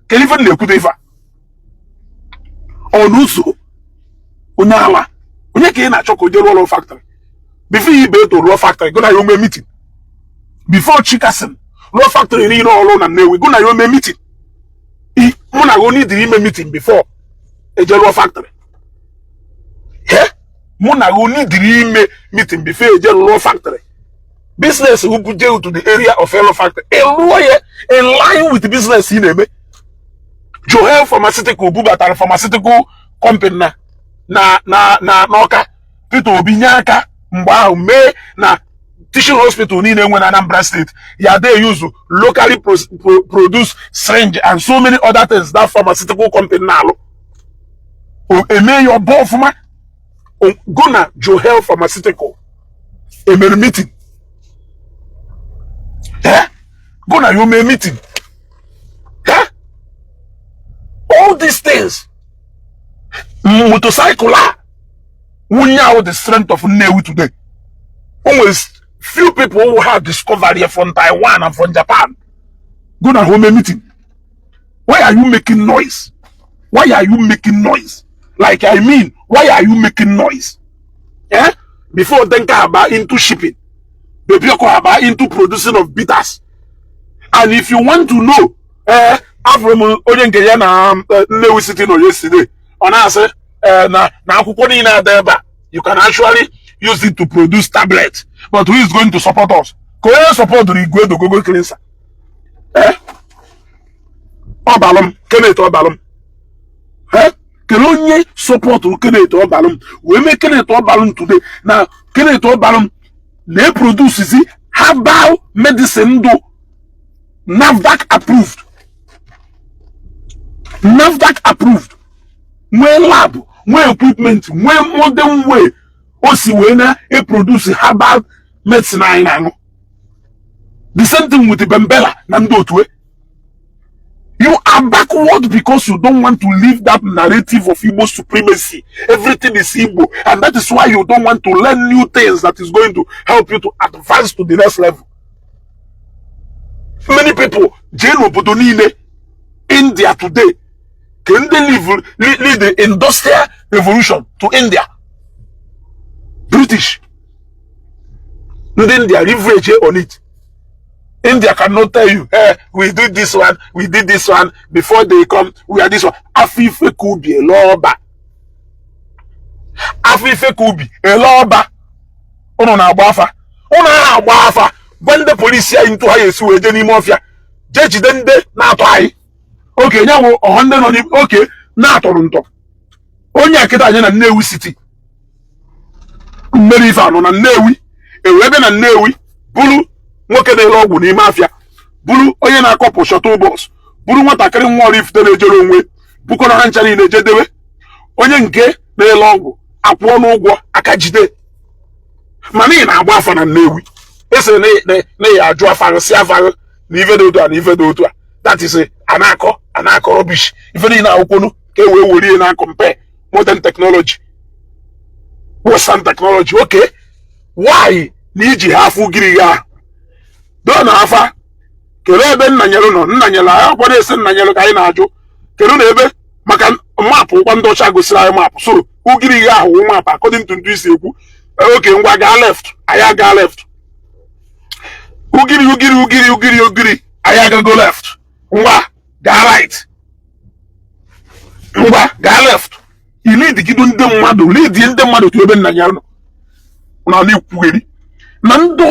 kelifa na ekude ifa onuso Unyawa, onye ka na achọ ka oje rụọ factory. Before you be to rụọ factory, go na your meeting. Before Chikasin, rụọ factory ni ọrụ na Nnewi, go na your meeting. Mụ na go need ime meeting before eje rụọ factory. Mụ na go need ime meeting before eje rụọ factory. Business who put you to the area of Hello Factory. In line with the business in eme. Johel Pharmaceutical, Bubatara Pharmaceutical Company na Noka Peter Obinyaka mgbe me na teaching hospital niile nwe na Anambra State ya they use locally produce syringe and so many other things that pharmaceutical company now eme your bofuma go na Johel Pharmaceutical eme meeting go na your meeting all these things motorcycle we know the strength of Nnewi today. Almost few people who have discovered here from Taiwan and from Japan. Go to home meeting. Why are you making noise? Why are you making noise? Like I mean, why are you making noise? Before then about into shipping, baby about into producing of bitters. And if you want to know, from Nnewi City no yesterday. You can actually use it to produce tablets. But who is going to support us? Korean support the Google cleanser. Obalum, Kenneth Obalum. Can support Kenneth Obalum. We make Kenneth Obalum today. Now, Kenneth Obalum, they produce herbal medicine do NAFDAC approved. NAFDAC approved. When lab, when equipment, when modern way, also when they produce herbal medicine. The same thing with the Bembela, Namdotwe. You are backward because you don't want to leave that narrative of Igbo supremacy. Everything is Igbo, and that is why you don't want to learn new things that is going to help you to advance to the next level. Many people, Jane Obodonine, India today, Can they lead the industrial revolution to India? British. Not India leverage on it. India cannot tell you, hey, we did this one, we did this one, before they come, we are this one. Afife Kubi, a lawba. Afife Kubi, a lawba. Ono na agbafa. Ono na agbafa. When the police are into high school, Jenny Mafia, Judge Dende, not I. Okay, now 100 on him, okay, not Toronto. Only a Kita and Newi City. Many found on a Newi, a Weben and Newi, Bulu. Nwoke na-ele ọgwụ n'ime afịa buru onye na-akọpụ shuttle bus buru nwatakịrị nwa Oraifite na-ejere onwe bukọrọ ha ncha niile ejedewe onye nke na-ele ọgwụ akwụọ n'ụgwọ aka jide mana ị na-agba afa na Nnewi esere na ya ajụ afa si afa na ife dị otu a na ife dị otu a that is anakọ rubbish ife niile akwụkwọnụ ka e wee were na compare modern technology western technology. Okay, why na iji ha afụ gịrị ya don afa kele ebe nnanyelu nọ nnanyelu ahụ kwa na-ese nnanyelu ka anyị na-ajụ kele na ebe maka maapụ kwa ndị ọcha gosiri anyị maapụ so ugiri ihe ahụ maapụ according to ndị isi ekwu oke ngwa gaa left anyị gaa left ugiri anyị agago left ngwa gaa right ngwa gaa left ilidigido ndị mmadụ tu ebe nnanyelu nọ na ikwugheri na ndị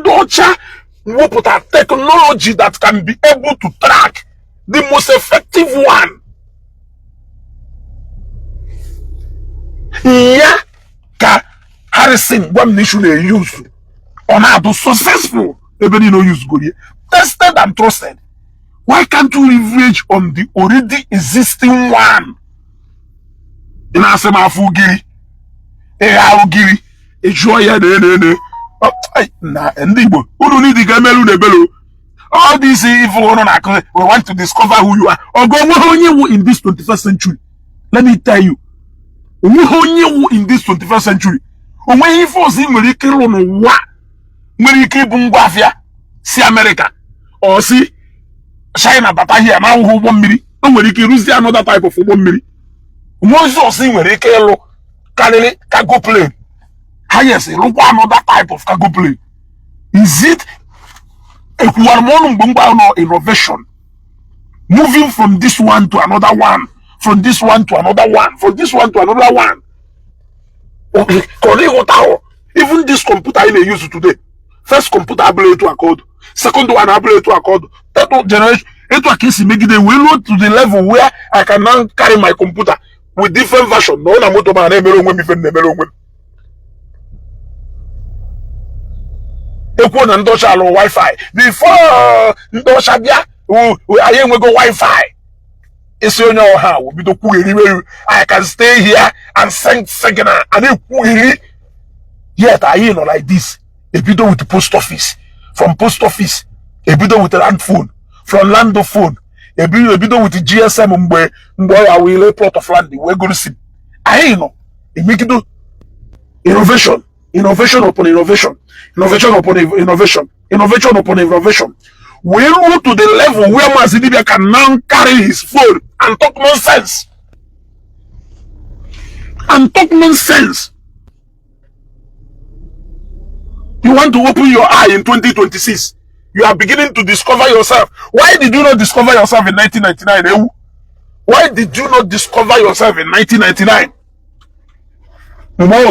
ọcha wepụta technology that can be able to track the most effective one. Ya ka Harrison Gwamnishu na-use on how to successful ebe ni no use go here. Tested and trusted. Why can't you leverage on the already existing one? Ina asema afu giri. Ugiri. Ejo ya ne. Na ndị Igbo unu need ga melu na ebelo all this evil on we want to discover who you are. Ogo onye wu in this 21st century. Let me tell you, onye wu in this 21st century onwe ife ozi nwere ike ịrụ n'ụwa nwere ike ịbụ ngwa afịa si America or si China bata here na ụgbọ ụgbọ mmiri o nwere ike ịrụzi another type of ụgbọ mmiri onwe ozi nwere ike ịrụ karịrị cargo plane. Yes, look another type of cargo plane. Is it a innovation? Moving from this one to another one, from this one to another one, from this one to another one. Okay, even this computer I use today. First computer I able to accord, second one I able to accord, third generation. It will make it load to the level where I can now carry my computer with different version. No, na moto man ekwo na ndọcha alụ Wi-Fi before ndọcha bịa anyị enwego Wi-Fi isi onye ọha bido kwugheri I can stay here and send signal and ekwugheri yet anyị nọ like this ebido with the post office, from post office ebido with the land phone, from land phone ebido with the GSM mgbe ya wile plot of land wee goro sim anyị nọ emegido innovation upon innovation, innovation upon innovation, innovation upon innovation. We go to the level where Mazidibia can now carry his phone and talk nonsense. You want to open your eye in 2026. You are beginning to discover yourself. Why did you not discover yourself in 1999? Why did you not discover yourself in 1999?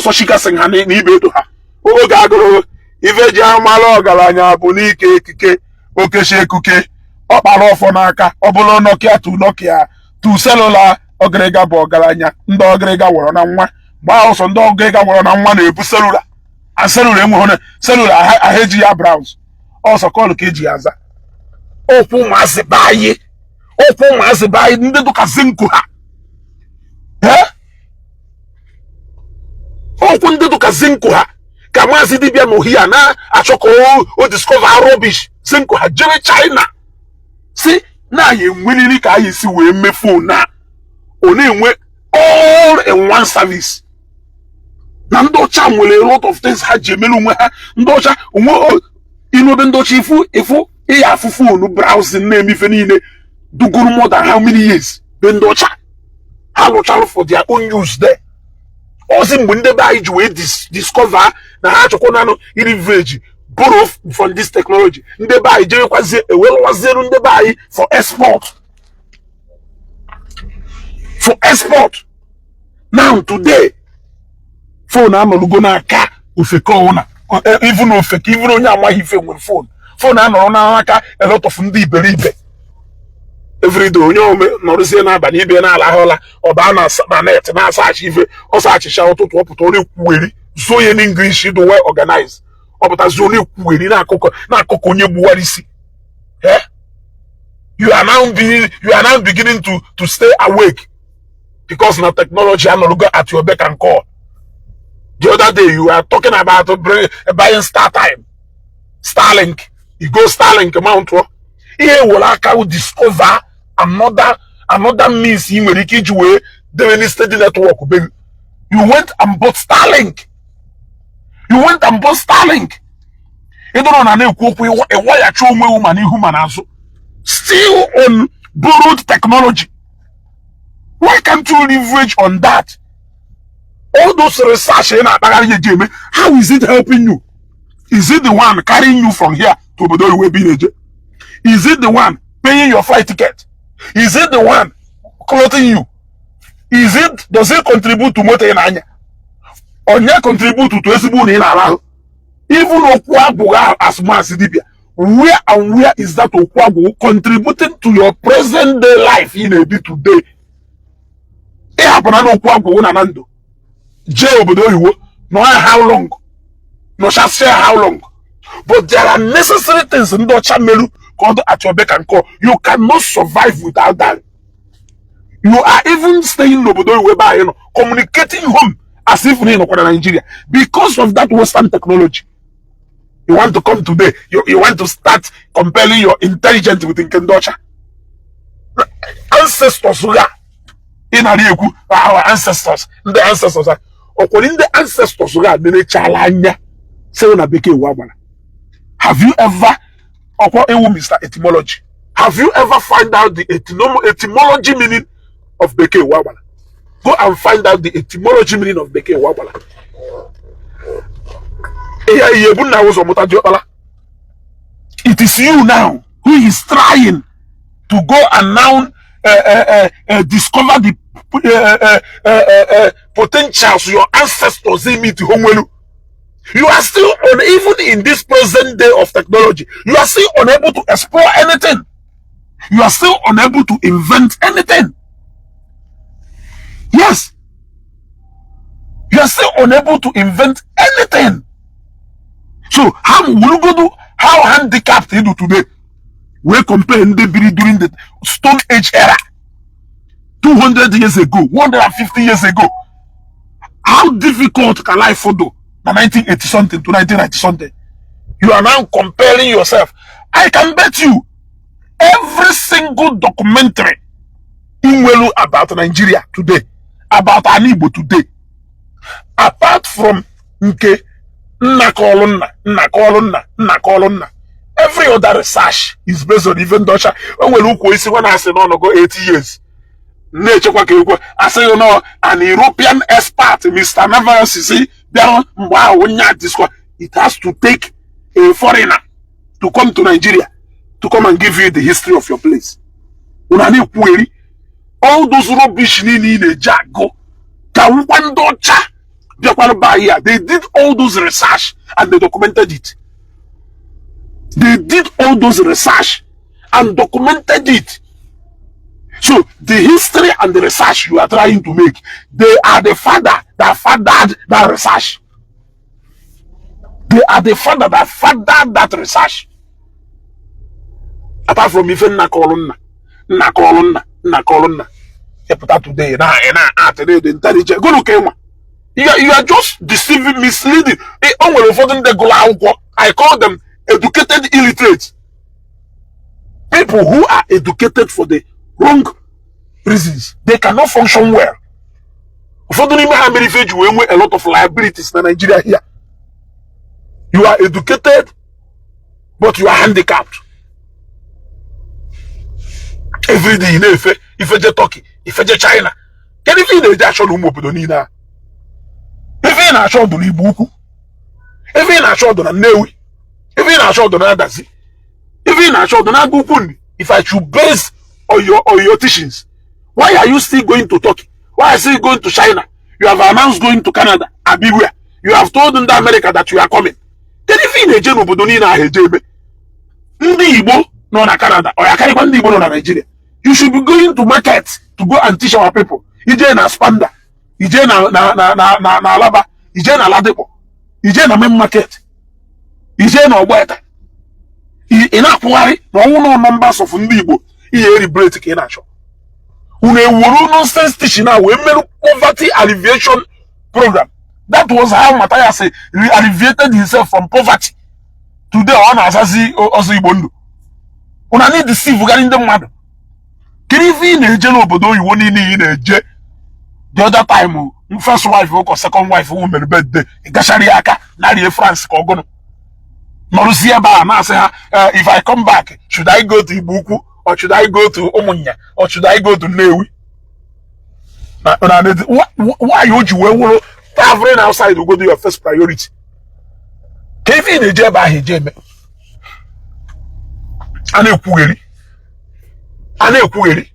So she can sing her name to her. Oh, Gagoro, if a jamalo galanya, bonike, kike, okeshe kuke, oparo fonaka, obolo Nokia to Nokia, to cellular, ogrega bogalanya, ndogrega were on one, bows on dogrega were on one, cellular, and cellular, I hate ya browns, also called Kijiaza. Open Mazibaye, open Mazibaye, Nduka Zinkuha. Eh? Open the Kazinkuha. Kamazi Dibia Mohia na Achoko o discover rubbish. Zinkuha Jere China. See, now you winning ka you see we me phone na. Only we all in one service. Nandocha nwere a lot of things ha jemelu nwe ha. Ndocha nwe inobendochi ifu e afufu no browsing name ife niile duguru more than how many years ndị ọcha ha lụchalụ for their own use there. Ozi mgbe ndị be anyị ji wee discover na ha chọkwa nanụ leverage borrow from this technology. Ndị be anyị jewekwazie ewelụwazielu ndị be anyị for export. For export. Now today, phone anọlugo n'aka ofeke ọwụna, even ofeke, even onye amaghị ife nwere phone. Phone anọrọ n'aka a lot of ndị iberibe. Everyday onye ome nọrụzie n'abalị ibe na-alahụla ọba na net na-asaachị ife ọsachịcha ụtụtụ ọpụta onye kwuweri zuo ya n'English do well organize ọpụtazi onye kwuweri na-akụkọ onye gbuwara isi. You are now beginning to stay awake because now technology anọlugo at your beck and call. The other day you were talking about buying Starlink. You go Starlink mount. Here will I discover another means in where you way the steady network. You went and bought Starlink. You don't know why I show me human still on borrowed technology. Why can't you leverage on that? All those research, how is it helping you? Is it the one carrying you from here to Obodo? Is it the one paying your flight ticket? Is it the one clothing you? Does it contribute to motor in Anya? Onya contribute to Esibu in Ara? Even Okwabu as Masidibia. Where is that Okwabu contributing to your present day life in a bit today? Okwabu Nanando. Obodo, no how long? No shall say how long. But there are necessary things in the Melu called at your beck and call. You cannot survive without that. You are even staying Obodo whereby communicating home as if in Nigeria because of that Western technology. You want to come today, you want to start compelling your intelligence with Nkendocha. Ancestors in our ancestors, the ancestors are according the ancestors have you ever Mr. Etymology? Have you ever find out the etymology meaning of Beke Wabala? Go and find out the etymology meaning of Beke Wabala. It is you now who is trying to go and now discover the potentials your ancestors meet Homelu. You are still even in this present day of technology, you are still unable to explore anything. You are still unable to invent anything. Yes. You are still unable to invent anything. So how handicapped you do today? We compare during the Stone Age era, 200 years ago, 150 years ago. How difficult can life follow? 1980 something to 1990 something. You are now comparing yourself. I can bet you every single documentary in Welu about Nigeria today, about Anibo today, apart from Nke Nakolonna, every other research is based on even Dutch. When I say no go 80 years. I say an European expert, Mr. Navarro, see, it has to take a foreigner to come to Nigeria to come and give you the history of your place. All those rubbish in the jago, they did all those research and they documented it. They did all those research and documented it. So the history and the research you are trying to make, they are the father that fathered that research. They are the father that fathered that research. Apart from even Nakolonna. Today, the intelligence. Go look at you are just deceiving, misleading. I call them educated illiterates. People who are educated for the wrong reasons. They cannot function well. A lot of liabilities in Nigeria here. You are educated, but you are handicapped. Every day, if you talk, ifeje China. Kedu ife ị na-eji achọ n'ụmụ obodo niile a? Ife ị na-achọ ọdụ n'Igbo Ukwu, ife ị na-achọ ọdụ na Nnewi, ife ị na-achọ ọdụ na Adazi, ife ị na-achọ ọdụ na Agụ Ukwu Nri. If I should base on your teachings, why are you still going to Turkey? Why are you still going to China? You have announced going to Canada, Abibia. You have told them the America that you are coming. Kedu ife ị na-eje n'obodo niile ahụ eje ebe? Ndị Igbo nọ na Canada, ọ ya karịkwa ndị Igbo nọ na Nigeria. You should be going to market to go and teach our people. Ije na Spanda, ije na Alaba, ije na Ladipo, ije na main market, ije na Ogbeta. Ị na-akwụgharị na ọnwụ na numbers of ndị Igbo ihe eribrate ka ị na-achọ. Unu ewuru nonsense teaching na wee merụ poverty alleviation program. That was how Matthias alleviated himself from poverty. Today ọ na-asazi ọzọ Igbo ndụ. Una need deceive gari ndị mmadụ. Kedu ife ị na-eje n'obodo oyibo niile ị na-eje? The other time, first wife or second wife who made birthday, gashari aka, na France ka ọgụnụ. Nọrụzie ebe a na-asị ha, if I come back, should I go to Igbo Ukwu, or should I go to Umunya, or should I go to Nnewi? Why would you were traveling outside to go to your first priority? Ka ife ị na-eje ebe ahụ eje eme? A na-ekwugheri.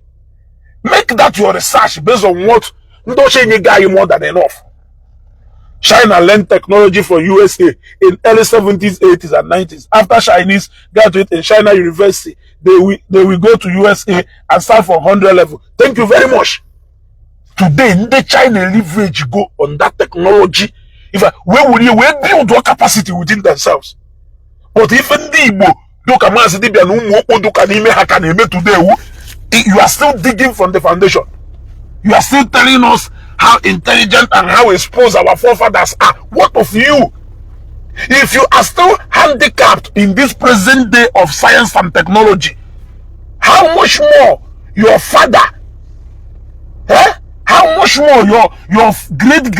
Make that your research based on what Ndoche guy more than enough. China learned technology from USA in early 70s, 80s, and 90s. After Chinese graduate in China University, they will go to USA and start from 100 level. Thank you very much. Today, the China leverage go on that technology. Where will you build what capacity within themselves? But even the Igbo, today, you are still digging from the foundation. You are still telling us how intelligent and how exposed our forefathers are. What of you? If you are still handicapped in this present day of science and technology, how much more your father? How much more your great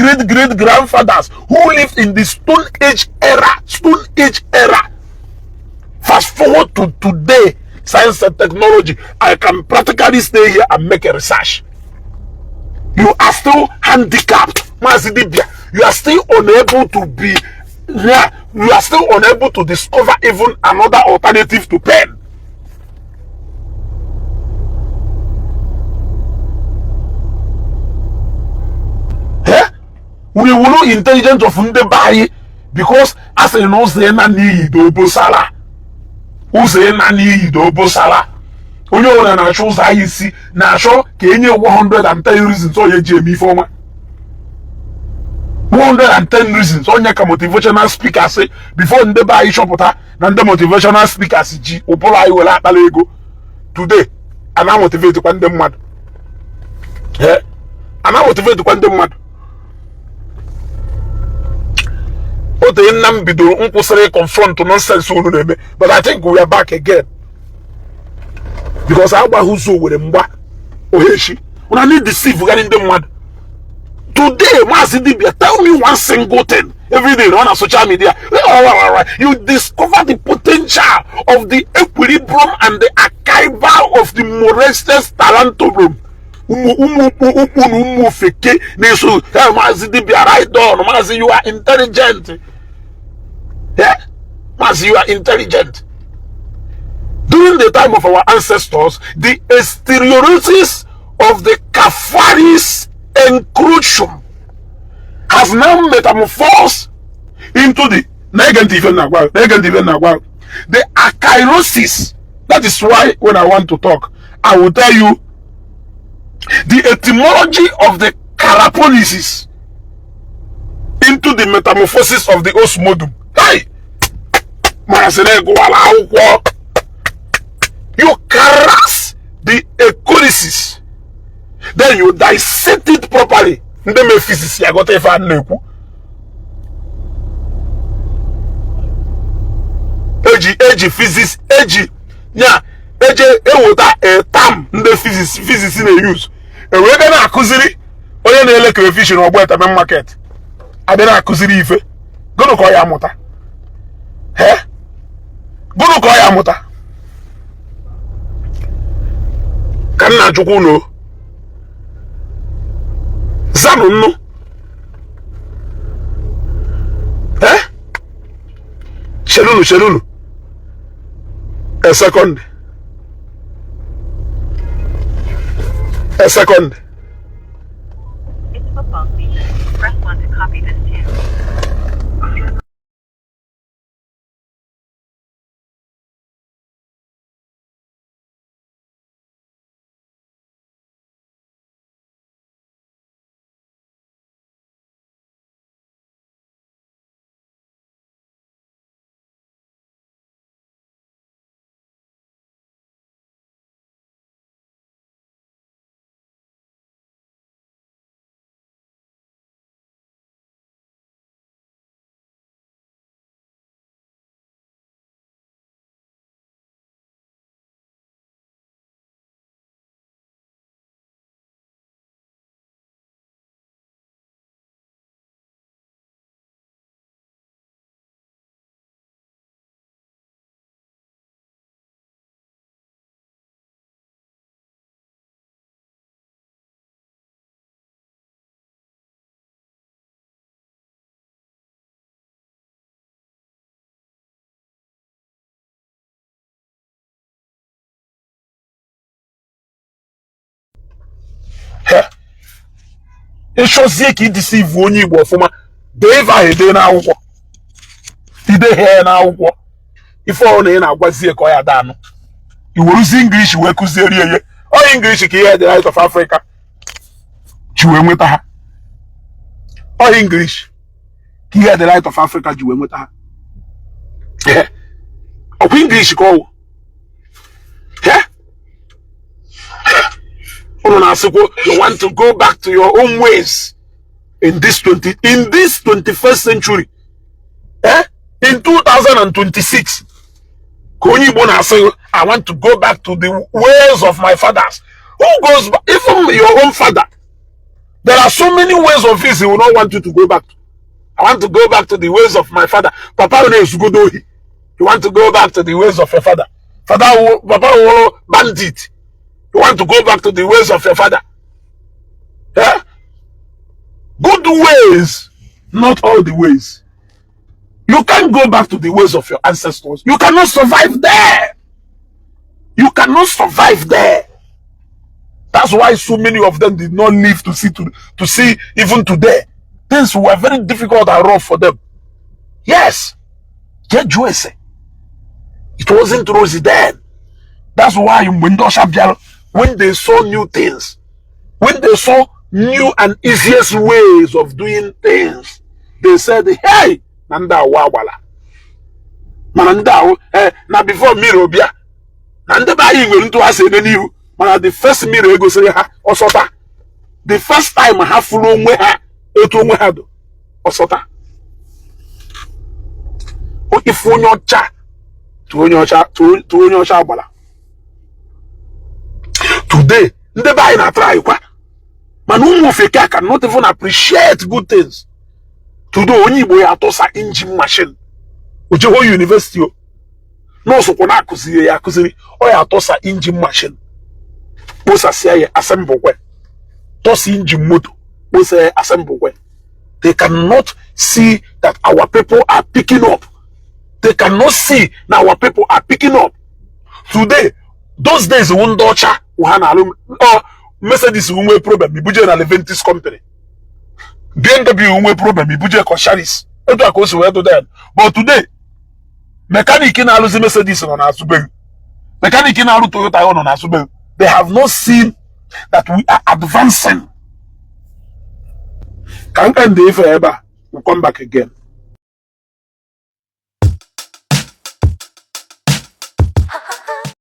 grandfathers who lived in the Stone Age era? Fast forward to today, science and technology, I can practically stay here and make a research. You are still handicapped. You are still unable to be, you are still unable to discover even another alternative to pen. We will know intelligence of Ndebai because as a no say na ni do sala. Who say na ni do sala? Onye na show za isi na show ka enye 110 reasons so ye jemi forma. 110 reasons onye ka motivational speaker say before Ndebai shopota na the motivational speakers ji opola ayi wela akpala ego. Today ana motivate kwa ndị mmadụ. Ana motivate kwa ndị mmadụ. Confront nonsense, but I think we are back again because Agba Huzo with Mba Oheshi. When I need deceive regarding them one today, Masidibia, tell me one single thing every day on social media. You discover the potential of the equilibrium and the archival of the Morestes Tarantorum. You are intelligent. Yeah, Mazi, you are intelligent. During the time of our ancestors, the exteriorities of the Kafaris encroachment has now metamorphosed into the negative the akairosis. That is why when I want to talk, I will tell you the etymology of the carapolisis into the metamorphosis of the osmodum. Hey! You caress the ecolysis, then you dissect it properly. Physics, a term the physics in a use. A regular accusiri, or an electric fish in a wet market. I don't accusiri ife. Go to call your mother. Go to call your mother. Can not you know? Zanu no. Shelulu. A second. It's football season. Press 1 to copy this tune. It shows you can deceive when you go from Deva day now. Did they hear now? If all in a was here, Koya Dano. You will use English, we could say, or English, here, the light of Africa. You went with her. Or English, here, the light of Africa, you went with her. Yeah. Or English, go. Yeah. You want to go back to your own ways in this 21st century. In 2026. I want to go back to the ways of my fathers. Who goes back? Even your own father. There are so many ways of his he will not want you to go back to. I want to go back to the ways of my father. Papa is good. You want to go back to the ways of your father. Papa will bandit. You want to go back to the ways of your father. Yeah? Good ways, not all the ways. You can't go back to the ways of your ancestors. You cannot survive there. You cannot survive there. That's why so many of them did not live to see even today. Things were very difficult and rough for them. Yes. It wasn't rosy then. That's why when they saw new things, when they saw new and easiest ways of doing things, they said, hey, Nanda Wawala. Mananda, now before Mirobia, Nanda Bayi going to us in the new, the first mirror go say, Osota. The first time I have full on where it had Osota. What if one your cha to your chabala? Today, the buy na try kwa. Man who fake cannot even appreciate good things. Today, only boy atosa engine machine. Ujeho university. No so kona kusiri o ya atosa engine machine. Bosa say assemble we. Toss engine motor. Bosa assemble we. They cannot see that our people are picking up. They cannot see that our people are picking up. Today, those days one daughter or Mercedes unwe problem ibuje na Leventis company. BMW unwe problem ibuje ko Sharis. Eto akosi we to then. But today, mechanic na aluzi Mercedes no na asube. Mechanic na alu Toyota no na asube. They have not seen that we are advancing. Can't end the forever. We'll come back again.